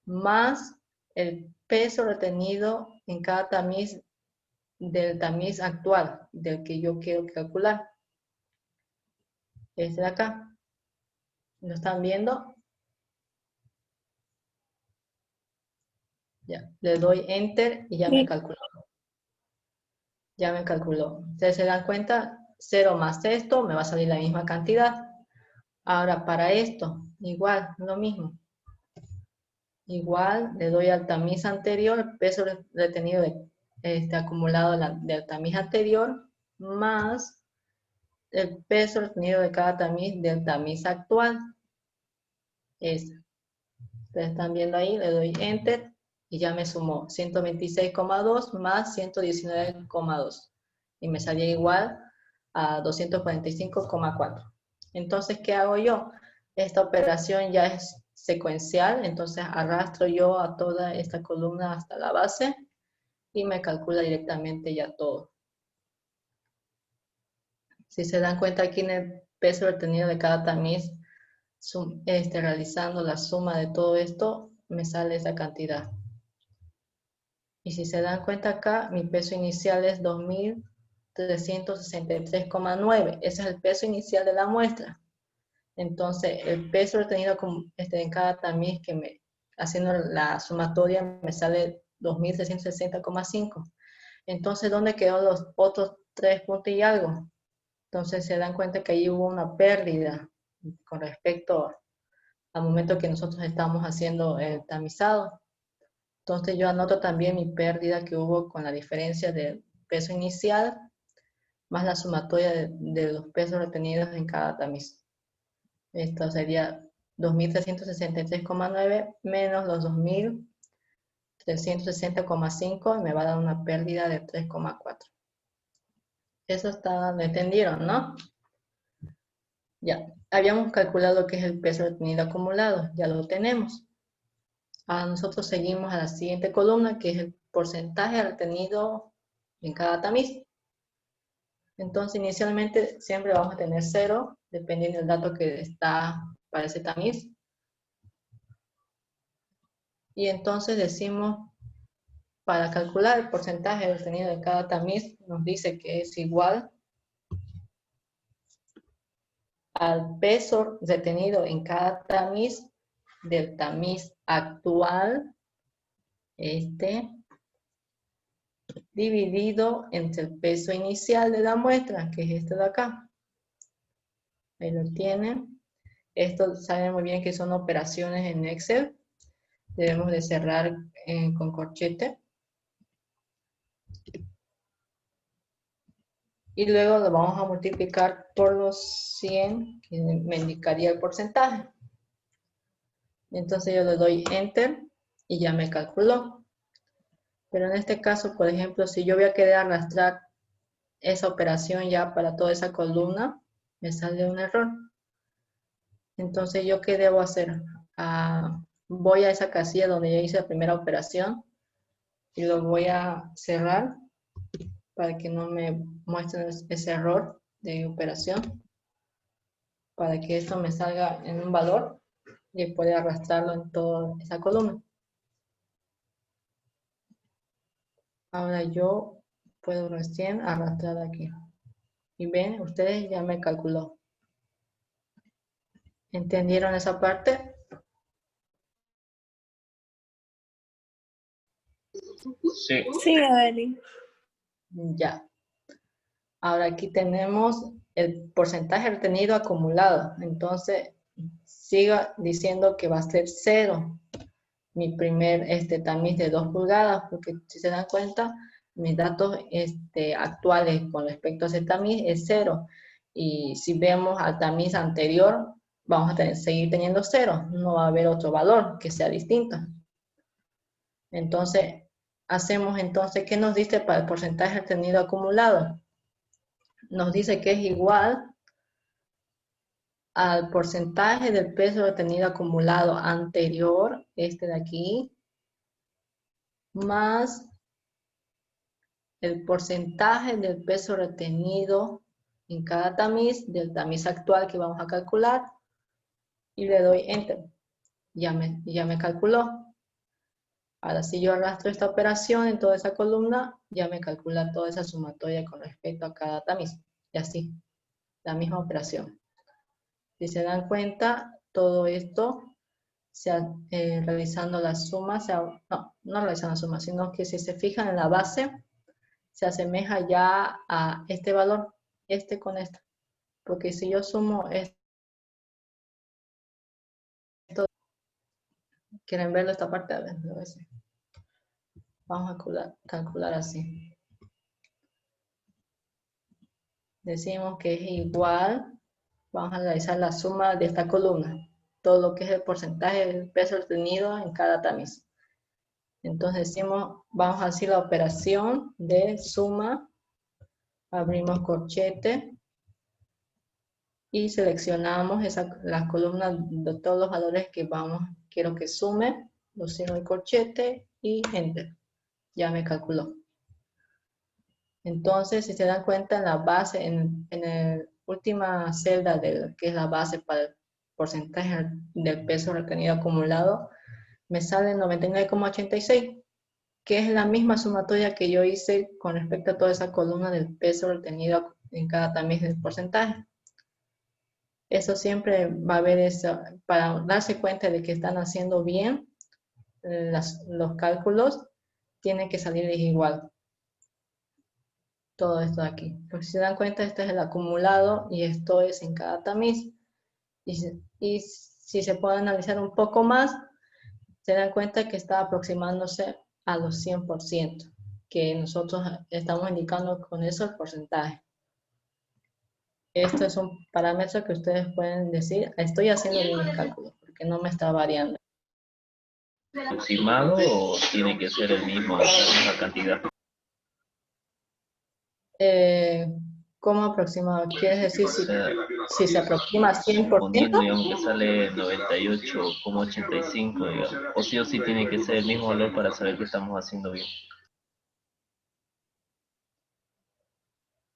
más el peso retenido en cada tamiz del tamiz actual, del que yo quiero calcular. Este de acá. ¿Lo están viendo? Ya, le doy Enter y ya me calculó. Ya me calculó. ¿Ustedes se dan cuenta? 0 más esto, me va a salir la misma cantidad. Ahora, para esto, igual, lo mismo. Igual, le doy al tamiz anterior, el peso retenido acumulado del tamiz anterior, más el peso retenido de cada tamiz del tamiz actual. Ustedes están viendo ahí, le doy Enter y ya me sumó 126,2 más 119,2 y me salía igual a 245,4. Entonces, ¿qué hago yo? Esta operación ya es secuencial, entonces arrastro yo a toda esta columna hasta la base y me calcula directamente ya todo. Si se dan cuenta aquí en el peso retenido de cada tamiz, realizando la suma de todo esto, me sale esa cantidad. Y si se dan cuenta acá, mi peso inicial es 2.363,9. Ese es el peso inicial de la muestra. Entonces, el peso retenido en cada tamiz haciendo la sumatoria me sale 2.360,5. Entonces, ¿dónde quedó los otros 3 puntos y algo? Entonces, se dan cuenta que ahí hubo una pérdida con respecto al momento que nosotros estamos haciendo el tamizado. Entonces yo anoto también mi pérdida que hubo con la diferencia del peso inicial más la sumatoria de los pesos retenidos en cada tamiz. Esto sería 2.363,9 menos los 2.360,5 y me va a dar una pérdida de 3,4. Eso lo entendieron, ¿no? Ya, habíamos calculado qué es el peso retenido acumulado, ya lo tenemos. Ahora nosotros seguimos a la siguiente columna, que es el porcentaje retenido en cada tamiz. Entonces, inicialmente siempre vamos a tener 0, dependiendo del dato que está para ese tamiz. Y entonces decimos, para calcular el porcentaje retenido en cada tamiz, nos dice que es igual al peso retenido en cada tamiz del tamiz actual, dividido entre el peso inicial de la muestra, que es este de acá. Ahí lo tienen. Esto saben muy bien que son operaciones en Excel. Debemos de cerrar con corchete. Y luego lo vamos a multiplicar por los 100, que me indicaría el porcentaje. Entonces yo le doy Enter y ya me calculó. Pero en este caso, por ejemplo, si yo voy a querer arrastrar esa operación ya para toda esa columna, me sale un error. Entonces, ¿yo qué debo hacer? Voy a esa casilla donde ya hice la primera operación y lo voy a cerrar para que no me muestre ese error de operación, para que esto me salga en un valor y pueda arrastrarlo en toda esa columna. Ahora yo puedo recién arrastrar aquí. Y ven, ustedes ya me calculó. ¿Entendieron esa parte? Sí. Sí, Evelyn. Ya. Ahora aquí tenemos el porcentaje retenido acumulado. Entonces, siga diciendo que va a ser 0. Mi primer tamiz de 2 pulgadas, porque si se dan cuenta, mis datos actuales con respecto a ese tamiz es 0. Y si vemos al tamiz anterior, vamos a seguir teniendo 0. No va a haber otro valor que sea distinto. Entonces, hacemos entonces, ¿qué nos dice para el porcentaje retenido acumulado? Nos dice que es igual al porcentaje del peso retenido acumulado anterior, este de aquí, más el porcentaje del peso retenido en cada tamiz, del tamiz actual que vamos a calcular, y le doy Enter. Ya me calculó. Ahora, si yo arrastro esta operación en toda esa columna, ya me calcula toda esa sumatoria con respecto a cada tamiz. Y así, la misma operación. Si se dan cuenta, todo esto, realizando la suma, no realizando la suma, sino que si se fijan en la base, se asemeja ya a este valor, con esto. Porque si yo sumo esto, ¿quieren verlo esta parte? A ver, vamos a calcular así. Decimos que es igual, vamos a realizar la suma de esta columna, todo lo que es el porcentaje del peso retenido en cada tamiz. Entonces decimos, vamos a hacer la operación de suma, abrimos corchete y seleccionamos las columnas de todos los valores que quiero que sume, lo cierro el corchete y Enter. Ya me calculó. Entonces, si se dan cuenta, en la base, en la última celda que es la base para el porcentaje del peso retenido acumulado, me sale 99,86, que es la misma sumatoria que yo hice con respecto a toda esa columna del peso retenido en cada tamiz del porcentaje. Eso siempre va a haber eso, para darse cuenta de que están haciendo bien los cálculos, tiene que salir igual. Todo esto de aquí. Porque si se dan cuenta, este es el acumulado y esto es en cada tamiz. Y si se puede analizar un poco más, se dan cuenta que está aproximándose a los 100%, que nosotros estamos indicando con eso el porcentaje. Esto es un parámetro que ustedes pueden decir, estoy haciendo bien mis cálculos, porque no me está variando. ¿Aproximado o tiene que ser la misma cantidad? ¿Cómo aproximado? ¿Quieres decir si se aproxima a 100%? Poniendo, digamos, que sale 98,85, digamos. O sí tiene que ser el mismo valor para saber que estamos haciendo bien.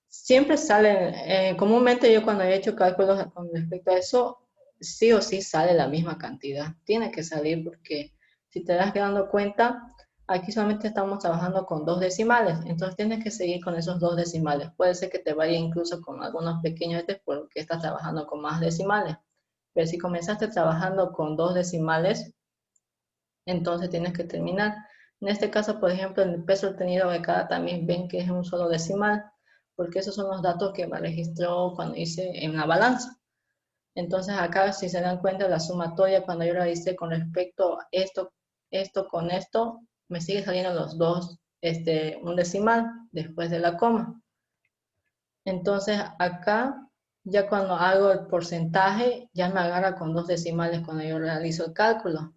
Siempre sale, comúnmente yo cuando he hecho cálculos con respecto a eso, sí o sí sale la misma cantidad. Tiene que salir porque si te das dando cuenta, aquí solamente estamos trabajando con 2 decimales, entonces tienes que seguir con esos 2 decimales. Puede ser que te vaya incluso con algunos pequeños porque estás trabajando con más decimales. Pero si comenzaste trabajando con 2 decimales, entonces tienes que terminar. En este caso, por ejemplo, el peso retenido de cada también ven que es un solo decimal, porque esos son los datos que me registró cuando hice en la balanza. Entonces acá, si se dan cuenta, la sumatoria cuando yo la hice con respecto a esto con esto, me sigue saliendo los dos, un decimal después de la coma. Entonces acá, ya cuando hago el porcentaje, ya me agarra con 2 decimales cuando yo realizo el cálculo.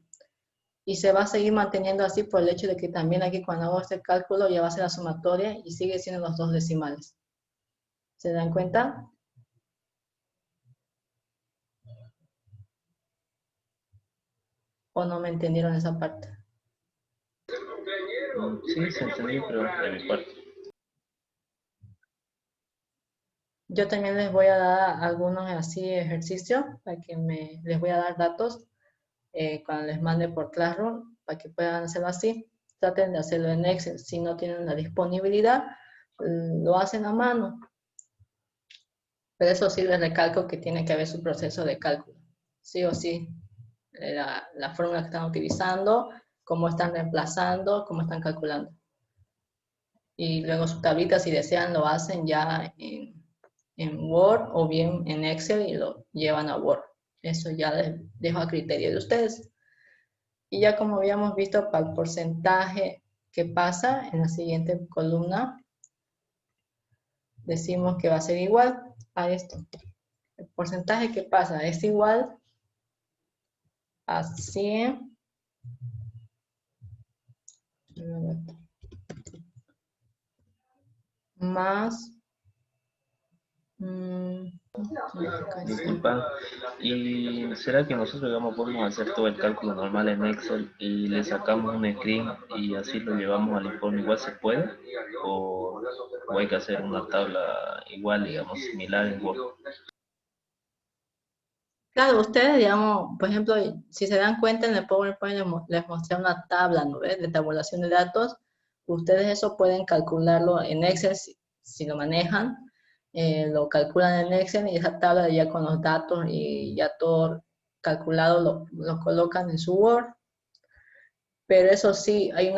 Y se va a seguir manteniendo así por el hecho de que también aquí cuando hago este cálculo ya va a ser la sumatoria y sigue siendo los 2 decimales. ¿Se dan cuenta? ¿O no me entendieron esa parte? Sí, se entendió, pero de mi parte. Yo también les voy a dar algunos así ejercicios para que les voy a dar datos cuando les mande por Classroom para que puedan hacerlo así. Traten de hacerlo en Excel. Si no tienen la disponibilidad, lo hacen a mano. Pero eso sí les recalco que tiene que haber su proceso de cálculo. Sí o sí. La fórmula que están utilizando, cómo están reemplazando, cómo están calculando. Y luego su tablita, si desean, lo hacen ya en Word o bien en Excel y lo llevan a Word. Eso ya les dejo a criterio de ustedes. Y ya como habíamos visto para el porcentaje que pasa en la siguiente columna, decimos que va a ser igual a esto. El porcentaje que pasa es igual a 100 más Disculpa, ¿y será que nosotros, digamos, podemos hacer todo el cálculo normal en Excel y le sacamos un screen y así lo llevamos al informe? ¿Igual se puede? ¿O hay que hacer una tabla igual, digamos, similar en Word? Claro, ustedes, digamos, por ejemplo, si se dan cuenta en el PowerPoint les mostré una tabla, ¿no ves? De tabulación de datos. Ustedes eso pueden calcularlo en Excel si lo manejan. Lo calculan en Excel y esa tabla ya con los datos y ya todo calculado lo colocan en su Word. Pero eso sí, hay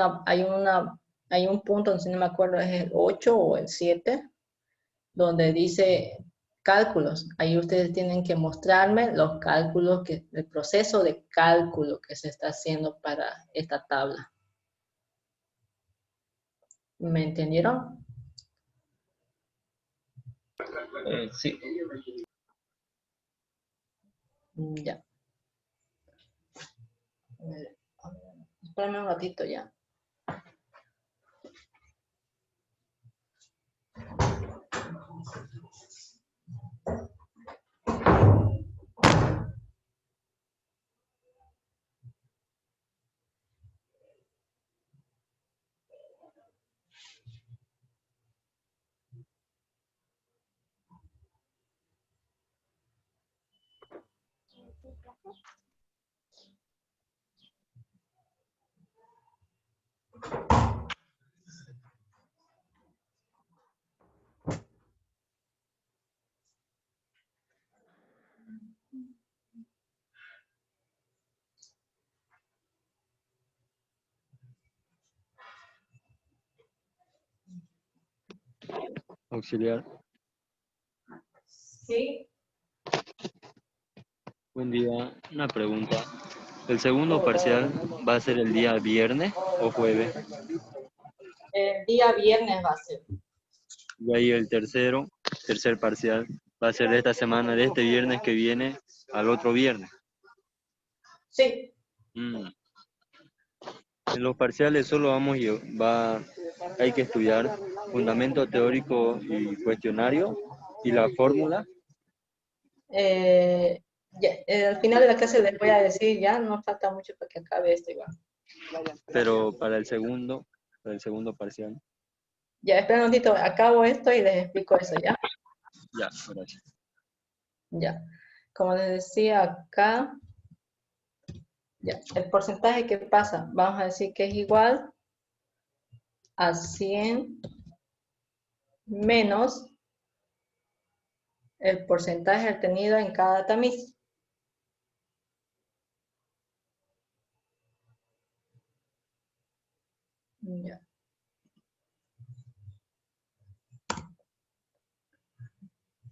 un punto, si no me acuerdo, es el 8 o el 7, donde dice cálculos. Ahí ustedes tienen que mostrarme los cálculos, el proceso de cálculo que se está haciendo para esta tabla. ¿Me entendieron? Sí. Ya. Espérame un ratito ya. Auxiliar. Sí. Buen día. Una pregunta. ¿El segundo parcial va a ser el día viernes o jueves? El día viernes va a ser. Y ahí el tercer parcial, va a ser de esta semana, de este viernes que viene al otro viernes. Sí. En los parciales solo hay que estudiar fundamento teórico y cuestionario y la fórmula. Al final de la clase les voy a decir, ya no falta mucho para que acabe esto igual. Pero para el segundo parcial. Ya, espera un momentito, acabo esto y les explico eso, ¿ya? Ya, gracias. Ya. Como les decía acá, ya, el porcentaje que pasa, vamos a decir que es igual a 100 menos el porcentaje obtenido en cada tamiz. Ya.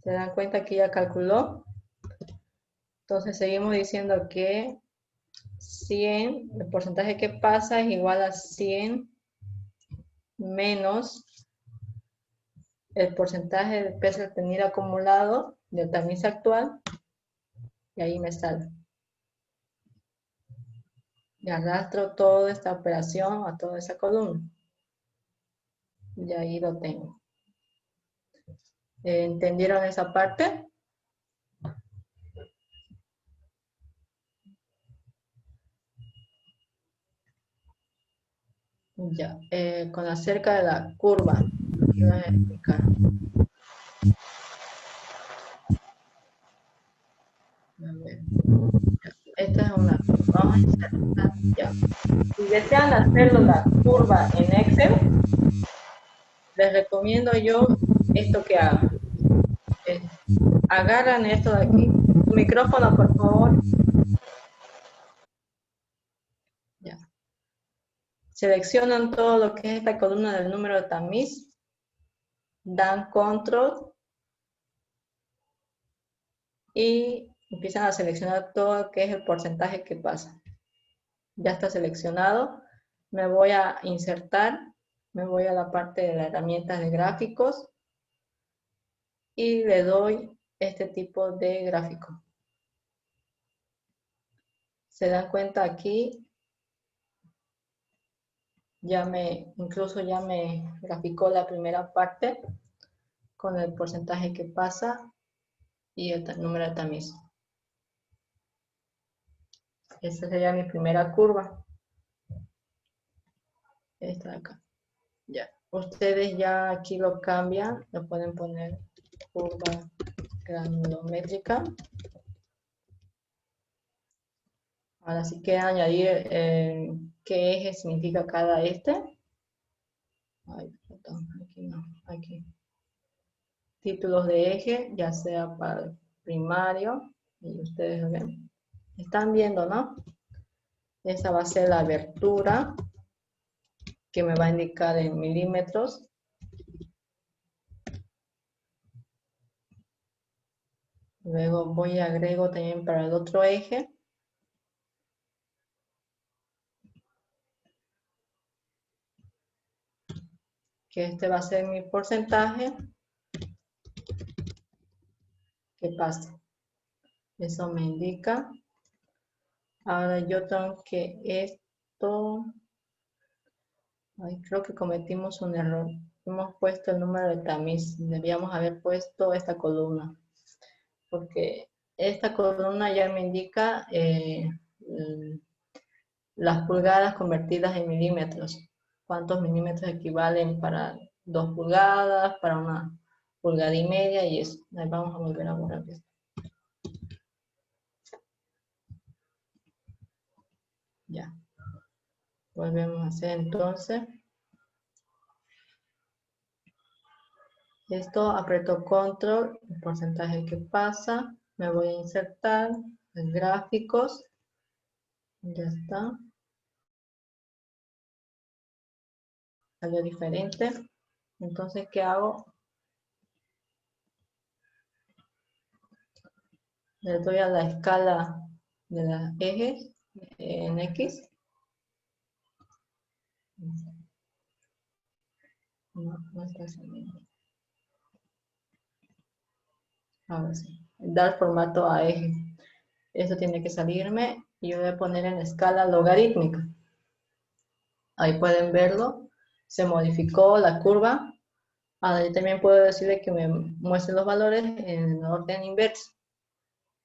¿Se dan cuenta que ya calculó? Entonces seguimos diciendo que 100, el porcentaje que pasa es igual a 100 menos el porcentaje de peso obtenido acumulado del tamiz actual, y ahí me sale. Y arrastro toda esta operación a toda esa columna. Y ahí lo tengo. ¿Entendieron esa parte? Ya, con acerca de la curva, ¿qué voy a explicar? A ver, ya, esta es una, vamos a insertar, ya. Si desean hacerlo la curva en Excel, les recomiendo yo esto que hagan. Agarran esto de aquí, tu micrófono por favor. Ya. Seleccionan todo lo que es esta columna del número de tamiz, dan control y empiezan a seleccionar todo lo que es el porcentaje que pasa. Ya está seleccionado. Me voy a insertar, me voy a la parte de las herramientas de gráficos y le doy este tipo de gráfico. Se dan cuenta aquí, incluso ya me graficó la primera parte con el porcentaje que pasa y el número de tamiz. Esta sería mi primera curva. Esta de acá. Ya. Ustedes ya aquí lo cambian, lo pueden poner curva granulométrica. Ahora sí que añadir qué eje significa cada este. Ay, perdón, aquí no, aquí. Títulos de eje, ya sea para el primario, y ustedes lo ven. Están viendo, ¿no? Esa va a ser la abertura, que me va a indicar en milímetros. Luego voy y agrego también para el otro eje. Que este va a ser mi porcentaje que pasa. Eso me indica. Ahora yo tengo que esto... Ay, creo que cometimos un error. Hemos puesto el número de tamiz. Debíamos haber puesto esta columna. Porque esta columna ya me indica las pulgadas convertidas en milímetros. Cuántos milímetros equivalen para 2 pulgadas, para 1,5 pulgadas y eso. Ahí vamos a volver a borrar esto. Ya. Volvemos a hacer entonces. Esto aprieto control, el porcentaje que pasa. Me voy a insertar en gráficos. Ya está. Salió diferente. Entonces, ¿qué hago? Le doy a la escala de los ejes en X. No está saliendo. Ahora sí. Dar formato a eje. Eso tiene que salirme y yo voy a poner en escala logarítmica. Ahí pueden verlo. Se modificó la curva. Ahora yo también puedo decirle que me muestre los valores en orden inverso.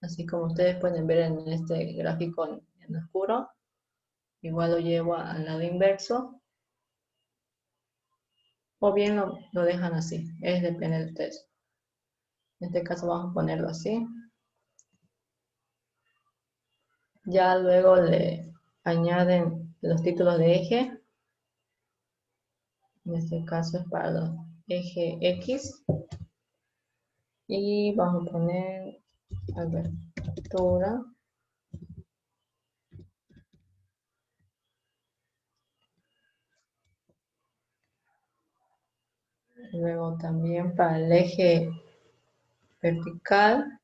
Así como ustedes pueden ver en este gráfico en oscuro. Igual lo llevo al lado inverso. O bien lo dejan así. Es depende de ustedes. En este caso vamos a ponerlo así. Ya luego le añaden los títulos de eje. En este caso es para los eje X. Y vamos a poner abertura. Luego también para el eje vertical.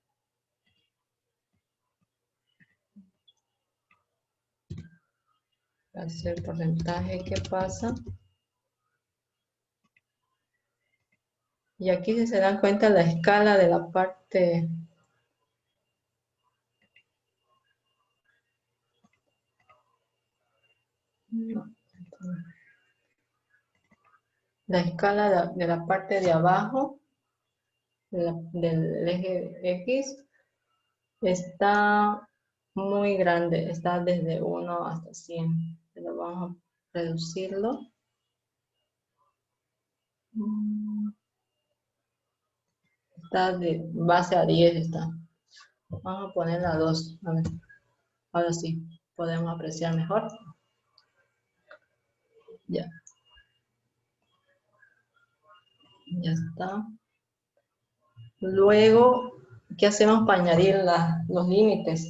Hacer el porcentaje que pasa. Y aquí si se dan cuenta la escala de la parte la escala de la parte de abajo del eje X está muy grande, está desde 1 hasta 100. Pero vamos a reducirlo. Está de base a 10 está. Vamos a poner a 2. A ver. Ahora sí, podemos apreciar mejor. Ya. Ya está. Luego, ¿qué hacemos para añadir los límites?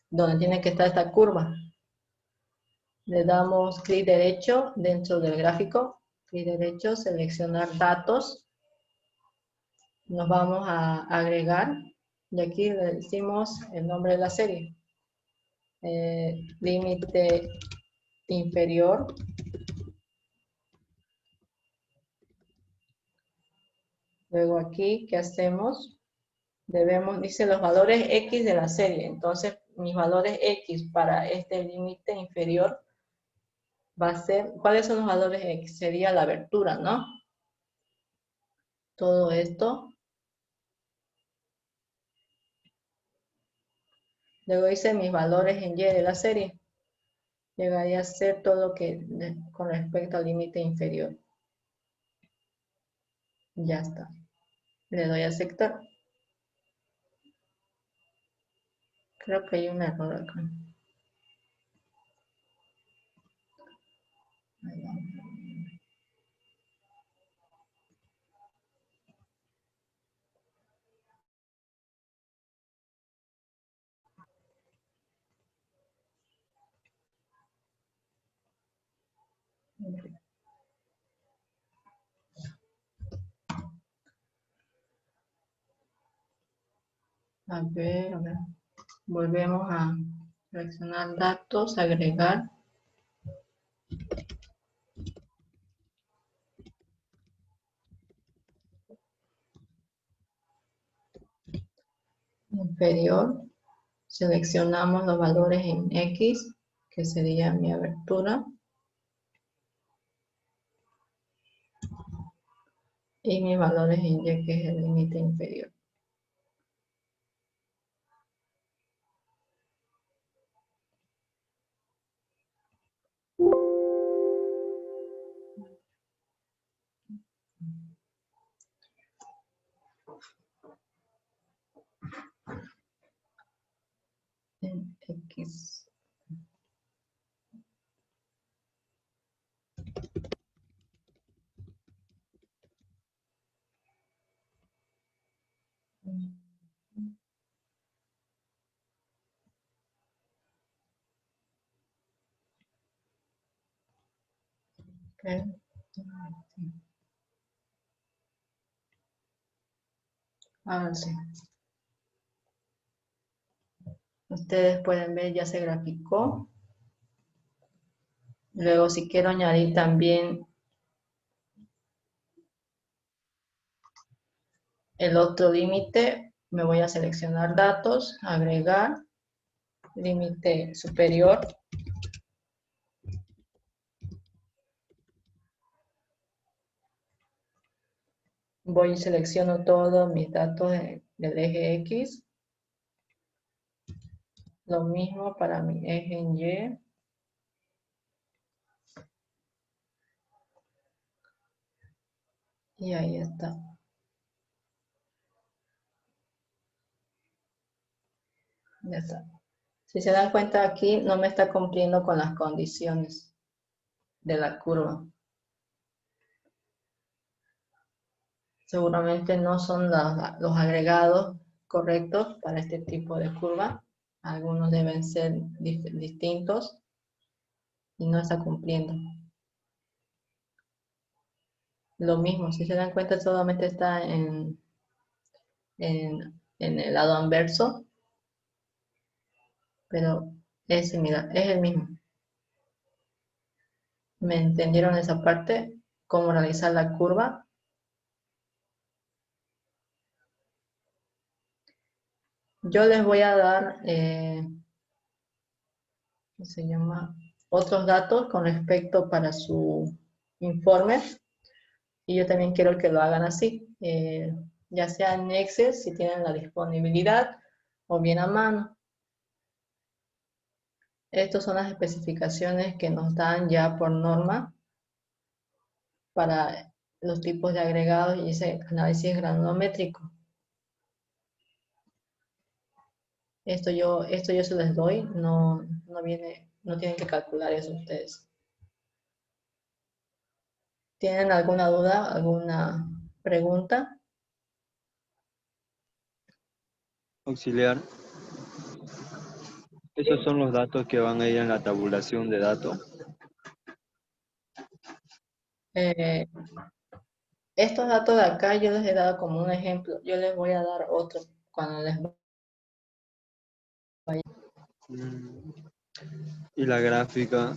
Donde tiene que estar esta curva. Le damos clic derecho dentro del gráfico. Clic derecho, seleccionar datos. Nos vamos a agregar. Y aquí le decimos el nombre de la serie. Límite inferior. Luego aquí, ¿qué hacemos? Dice los valores X de la serie. Entonces, mis valores X para este límite inferior va a ser, ¿cuáles son los valores X? Sería la abertura, ¿no? Todo esto. Luego hice mis valores en Y de la serie. Llegaría a ser todo lo que con respecto al límite inferior. Ya está. Le doy a aceptar. Creo que hay un error acá. A ver, a ver. Volvemos a seleccionar datos, agregar. Inferior. Seleccionamos los valores en X, que sería mi abertura. Y mis valores en Y, que es el límite inferior. En X. Okay. Ahora sí. Ustedes pueden ver, ya se graficó. Luego, si quiero añadir también el otro límite, me voy a seleccionar datos, agregar, límite superior. Voy y selecciono todos mis datos del eje X. Lo mismo para mi eje en Y. Y ahí está. Ya está. Si se dan cuenta aquí, no me está cumpliendo con las condiciones de la curva. Seguramente no son los agregados correctos para este tipo de curva. Algunos deben ser distintos y no está cumpliendo. Lo mismo, si se dan cuenta, solamente está en el lado anverso, pero es similar, es el mismo. ¿Me entendieron esa parte? ¿Cómo realizar la curva? Yo les voy a dar, ¿qué se llama? Otros datos con respecto para su informe. Y yo también quiero que lo hagan así. ya sea en Excel si tienen la disponibilidad o bien a mano. Estas son las especificaciones que nos dan ya por norma para los tipos de agregados y ese análisis granulométrico. Esto yo se les doy, no tienen que calcular eso ustedes. ¿Tienen alguna duda, alguna pregunta? Auxiliar. Esos son los datos que van a ir en la tabulación de datos. Estos datos de acá yo les he dado como un ejemplo. Yo les voy a dar otro cuando les vaya. Y la gráfica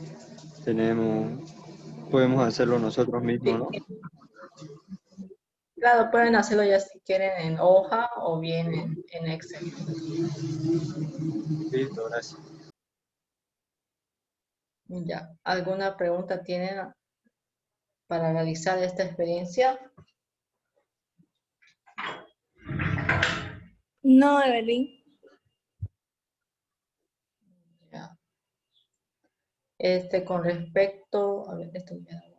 podemos hacerlo nosotros mismos, ¿no? Claro, pueden hacerlo ya si quieren en hoja o bien en Excel. Listo, gracias. Ya, ¿alguna pregunta tienen para realizar esta experiencia? No, Evelyn. Ya. Con respecto, a ver, esto me da vuelta.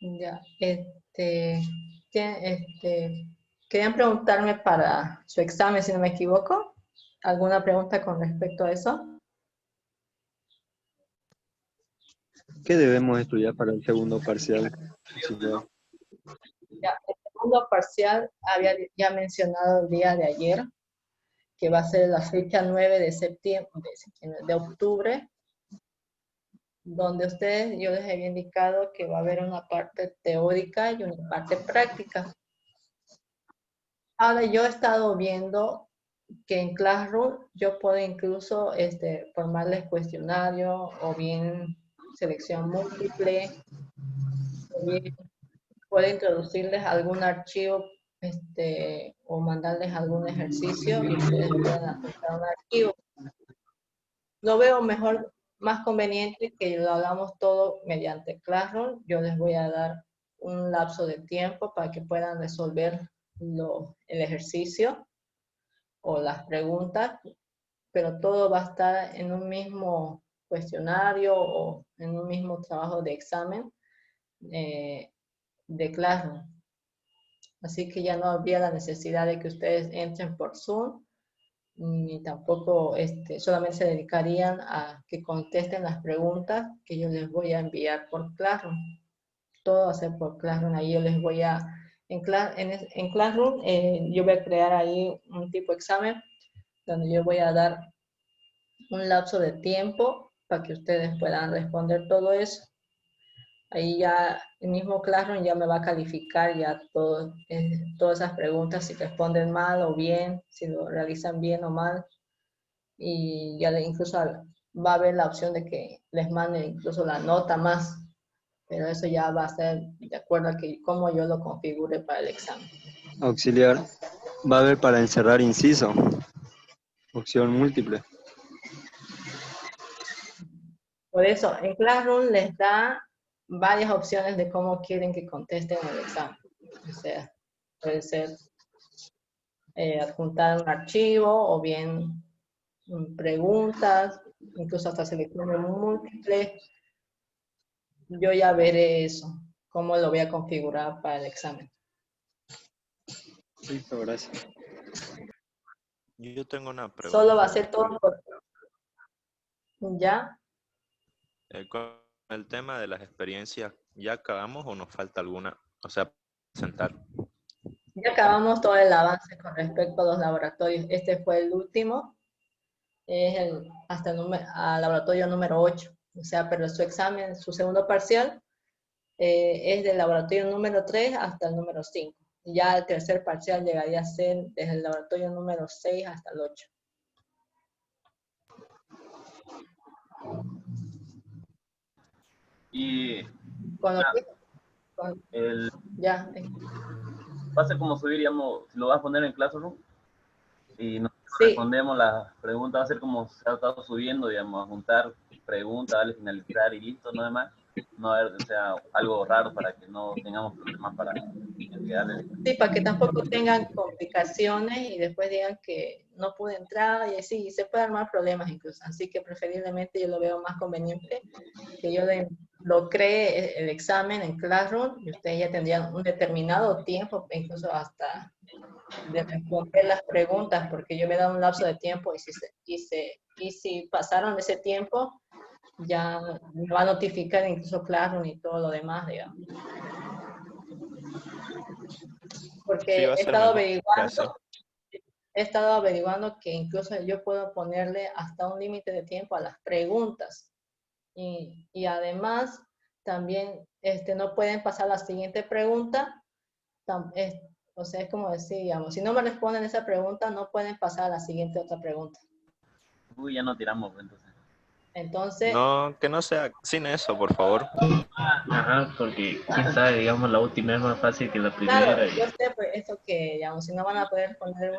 Ya, querían preguntarme para su examen, si no me equivoco. ¿Alguna pregunta con respecto a eso? ¿Qué debemos estudiar para el segundo parcial? Auxiliar? Ya, el segundo parcial había ya mencionado el día de ayer, que va a ser la fecha 9 de septiembre, de octubre, donde yo les había indicado que va a haber una parte teórica y una parte práctica. Ahora yo he estado viendo que en Classroom yo puedo incluso formarles cuestionario o bien selección múltiple, o bien puedo introducirles algún archivo o mandarles algún ejercicio y ustedes pueden apuntar un archivo. Lo veo mejor, más conveniente que lo hagamos todo mediante Classroom. Yo les voy a dar un lapso de tiempo para que puedan resolver el ejercicio o las preguntas, pero todo va a estar en un mismo cuestionario o en un mismo trabajo de examen de Classroom. Así que ya no habría la necesidad de que ustedes entren por Zoom, ni tampoco solamente se dedicarían a que contesten las preguntas que yo les voy a enviar por Classroom. Todo va a ser por Classroom. Ahí yo les voy a, en Classroom, yo voy a crear ahí un tipo de examen donde yo voy a dar un lapso de tiempo para que ustedes puedan responder todo eso. Ahí ya el mismo Classroom ya me va a calificar ya todas esas preguntas, si responden mal o bien, si lo realizan bien o mal. Y ya incluso va a haber la opción de que les mande incluso la nota más. Pero eso ya va a ser de acuerdo a cómo yo lo configure para el examen. Auxiliar. Va a haber para encerrar inciso. Opción múltiple. Por eso, en Classroom les da varias opciones de cómo quieren que contesten el examen. O sea, puede ser adjuntar un archivo o bien preguntas, incluso hasta selecciones múltiples. Yo ya veré eso, cómo lo voy a configurar para el examen. Listo, gracias. Yo tengo una pregunta. Solo va a ser todo por... ¿Ya? Con el tema de las experiencias, ¿ya acabamos o nos falta alguna? O sea, presentar. Ya acabamos todo el avance con respecto a los laboratorios. Este fue el último, es hasta el laboratorio número 8. O sea, pero su examen, su segundo parcial, es del laboratorio número 3 hasta el número 5. Ya el tercer parcial llegaría a ser desde el laboratorio número 6 hasta el 8. Y Con lo que, el ya. va a ser como subir, digamos, si lo vas a poner en Classroom y nosotros Sí. respondemos las preguntas, va a ser como se ha estado subiendo, digamos, a juntar pregunta, darle finalizar y listo, no demás. No haber, o sea, algo raro para que no tengamos problemas para darle. Sí, para que tampoco tengan complicaciones y después digan que no pude entrar y así, se puede armar problemas incluso. Así que preferiblemente yo lo veo más conveniente que yo lo cree el examen en Classroom y ustedes ya tendrían un determinado tiempo, incluso hasta de responder las preguntas, porque yo me he dado un lapso de tiempo y si pasaron ese tiempo, ya me va a notificar incluso Classroom y todo lo demás, digamos. Porque Sí, va a ser mejor que así. he estado averiguando que incluso yo puedo ponerle hasta un límite de tiempo a las preguntas. Y además, también no pueden pasar a la siguiente pregunta. O sea, es como decir, digamos, si no me responden esa pregunta, no pueden pasar a la siguiente otra pregunta. Uy, ya no tiramos, entonces. Entonces, No, que no sea sin eso, por favor. Ajá, porque quién sabe, digamos, la última es más fácil que la primera. claro, yo sé pues, eso que, digamos, si no van a poder responder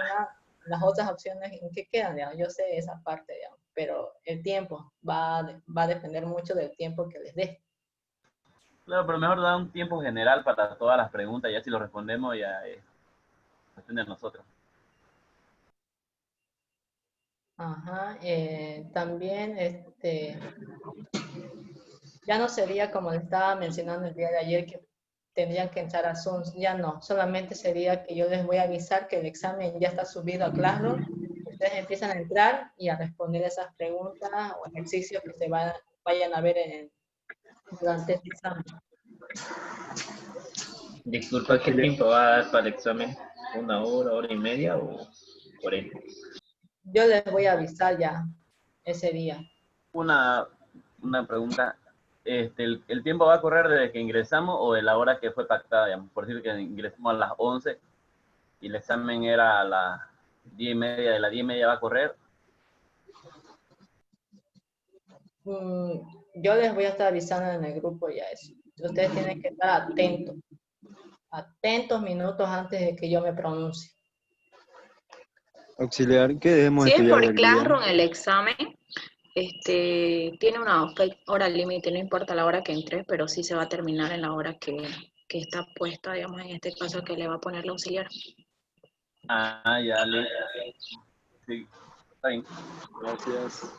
las otras opciones en que quedan, digamos, yo sé esa parte, digamos, pero el tiempo va a depender mucho del tiempo que les dé. Claro, pero mejor dar un tiempo general para todas las preguntas, ya si lo respondemos ya es cuestión de nosotros. Ajá, también, ya no sería como les estaba mencionando el día de ayer que tendrían que entrar a Zoom, ya no, solamente sería que yo les voy a avisar que el examen ya está subido a Classroom, ustedes empiezan a entrar y a responder esas preguntas o ejercicios que se vayan a ver durante el examen. Disculpa, ¿qué tiempo va a dar para el examen? ¿Una hora, hora y media o 40? Yo les voy a avisar ya ese día. Una pregunta, ¿el tiempo va a correr desde que ingresamos o de la hora que fue pactada? Digamos? Por decir que ingresamos a las 11 y el examen era a las 10:30, de las 10:30 va a correr. Yo les voy a estar avisando en el grupo ya eso. Ustedes tienen que estar atentos minutos antes de que yo me pronuncie. Auxiliar, ¿qué debemos Si es estudiar por del día? Classroom el examen, tiene una hora límite, no importa la hora que entre, pero sí se va a terminar en la hora que está puesta, digamos, en este caso que le va a poner la auxiliar. Ah, ya, sí, está bien. Gracias.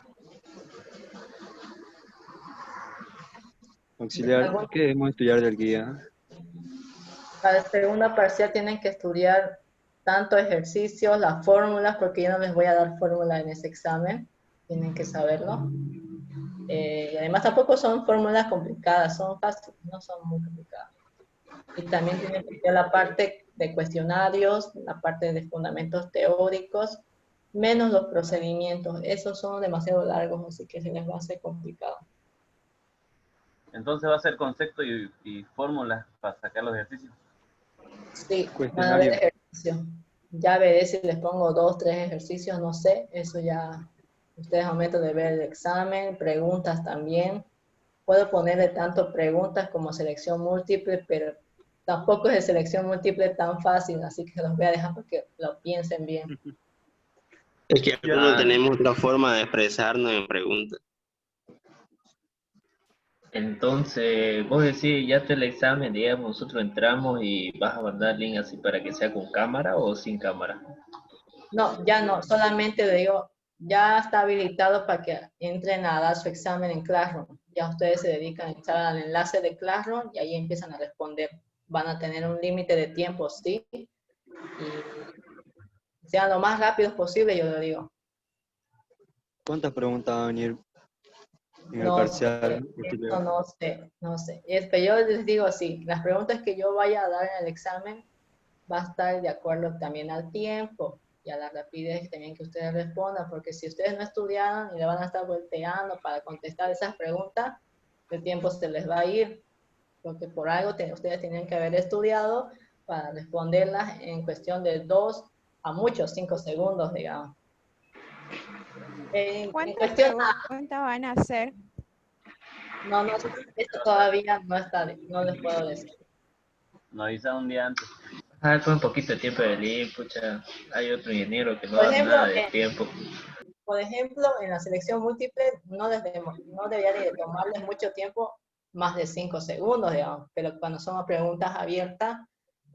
Auxiliar, ¿qué debemos estudiar del guía? Para la segunda parcial tienen que estudiar tanto ejercicios, las fórmulas, porque yo no les voy a dar fórmula en ese examen, tienen que saberlo. Y además tampoco son fórmulas complicadas, son fáciles, no son muy complicadas. Y también tienen que estudiar la parte de cuestionarios, la parte de fundamentos teóricos, menos los procedimientos. Esos son demasiado largos, así que se les va a hacer complicado. Entonces va a ser concepto y fórmulas para sacar los ejercicios. Sí, van a ver ejercicios. Ya veré si les pongo 2, 3 ejercicios, no sé. Eso ya, ustedes al momento de ver el examen, preguntas también. Puedo ponerle tanto preguntas como selección múltiple, pero tampoco es de selección múltiple tan fácil, así que los voy a dejar para que lo piensen bien. Es que algunos tenemos otra forma de expresarnos en preguntas. Entonces, vos decís, ya está el examen, digamos, nosotros entramos y vas a mandar el link así para que sea con cámara o sin cámara. No, ya no, solamente le digo, ya está habilitado para que entren a dar su examen en Classroom. Ya ustedes se dedican a entrar al enlace de Classroom y ahí empiezan a responder. Van a tener un límite de tiempo, sí, y sean lo más rápidos posible, yo lo digo. ¿Cuántas preguntas van a venir en el No parcial? sé, no sé. Pero yo les digo así, las preguntas que yo vaya a dar en el examen va a estar de acuerdo también al tiempo y a la rapidez también que ustedes respondan, porque si ustedes no estudiaron y le van a estar volteando para contestar esas preguntas, el tiempo se les va a ir, porque por algo ustedes tienen que haber estudiado para responderlas en cuestión de 2 a muchos 5 segundos, digamos. ¿Cuántas preguntas van a hacer? No, esto todavía no está, no les puedo decir. Nos avisa un día antes. Ah, con un poquito de tiempo de leer, pucha, hay otro ingeniero que no Por da ejemplo, nada de tiempo. por ejemplo, en la selección múltiple no debería de tomarles mucho tiempo, más de 5 segundos, digamos, pero cuando son preguntas abiertas,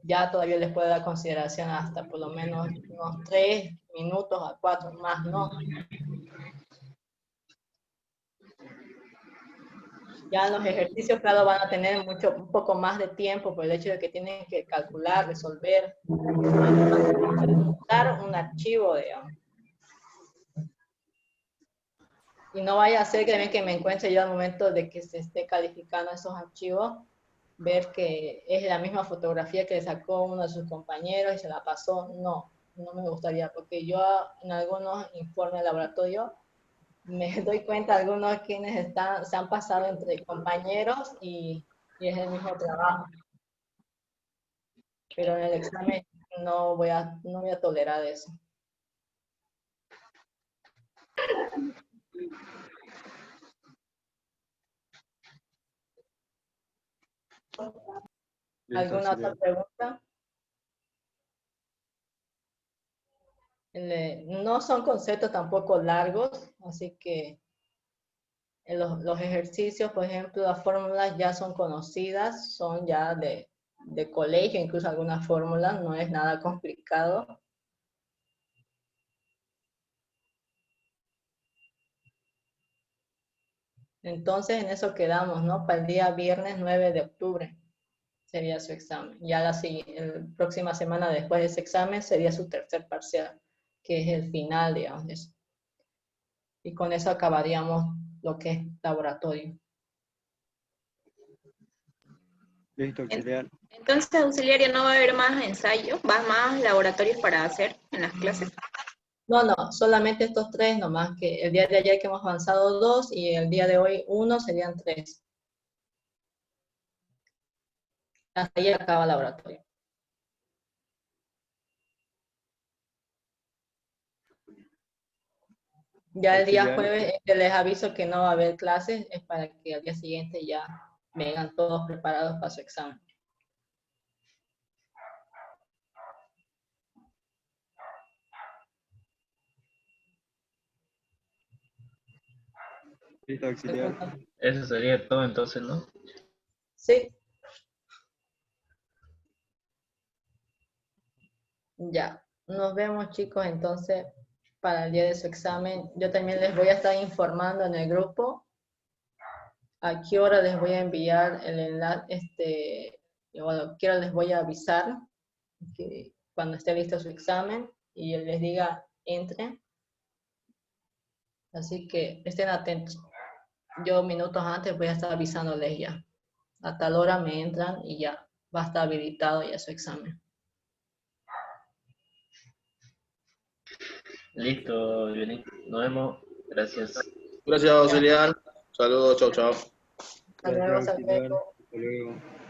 ya todavía les puede dar consideración hasta por lo menos unos 3 minutos a 4 más, ¿no? Ya en los ejercicios, claro, van a tener un poco más de tiempo por el hecho de que tienen que calcular, resolver, montar un archivo, digamos. Y no vaya a ser que me encuentre yo al momento de que se esté calificando esos archivos, ver que es la misma fotografía que le sacó uno de sus compañeros y se la pasó. No, no me gustaría, porque yo en algunos informes de laboratorio me doy cuenta de algunos quienes se han pasado entre compañeros y es el mismo trabajo. Pero en el examen no voy a tolerar eso. ¿Alguna otra pregunta? No son conceptos tampoco largos, así que los ejercicios, por ejemplo, las fórmulas ya son conocidas, son ya de colegio, incluso algunas fórmulas, no es nada complicado. Entonces en eso quedamos, ¿no? Para el día viernes 9 de octubre sería su examen. Ya la próxima semana después de ese examen sería su tercer parcial, que es el final, digamos, de eso. Y con eso acabaríamos lo que es laboratorio. Listo, auxiliar. Entonces, auxiliario, no va a haber más ensayos, va más laboratorios para hacer en las clases. No, solamente estos 3 nomás, que el día de ayer que hemos avanzado 2 y el día de hoy 1 serían 3. Hasta ahí acaba el laboratorio. Ya el día jueves les aviso que no va a haber clases, es para que al día siguiente ya vengan todos preparados para su examen. Listo, auxiliar. Eso sería todo entonces, ¿no? Sí. Ya, nos vemos chicos entonces para el día de su examen. Yo también les voy a estar informando en el grupo a qué hora les voy a enviar el enlace, bueno, qué hora les voy a avisar que cuando esté listo su examen y les diga entren. Así que estén atentos. Yo minutos antes voy a estar avisándoles ya. A tal hora me entran y ya va a estar habilitado ya su examen. Listo, Violín. Nos vemos. Gracias. Gracias, auxiliar. Saludos, chau, chau. Hasta luego, Gracias, auxiliar. Hasta luego.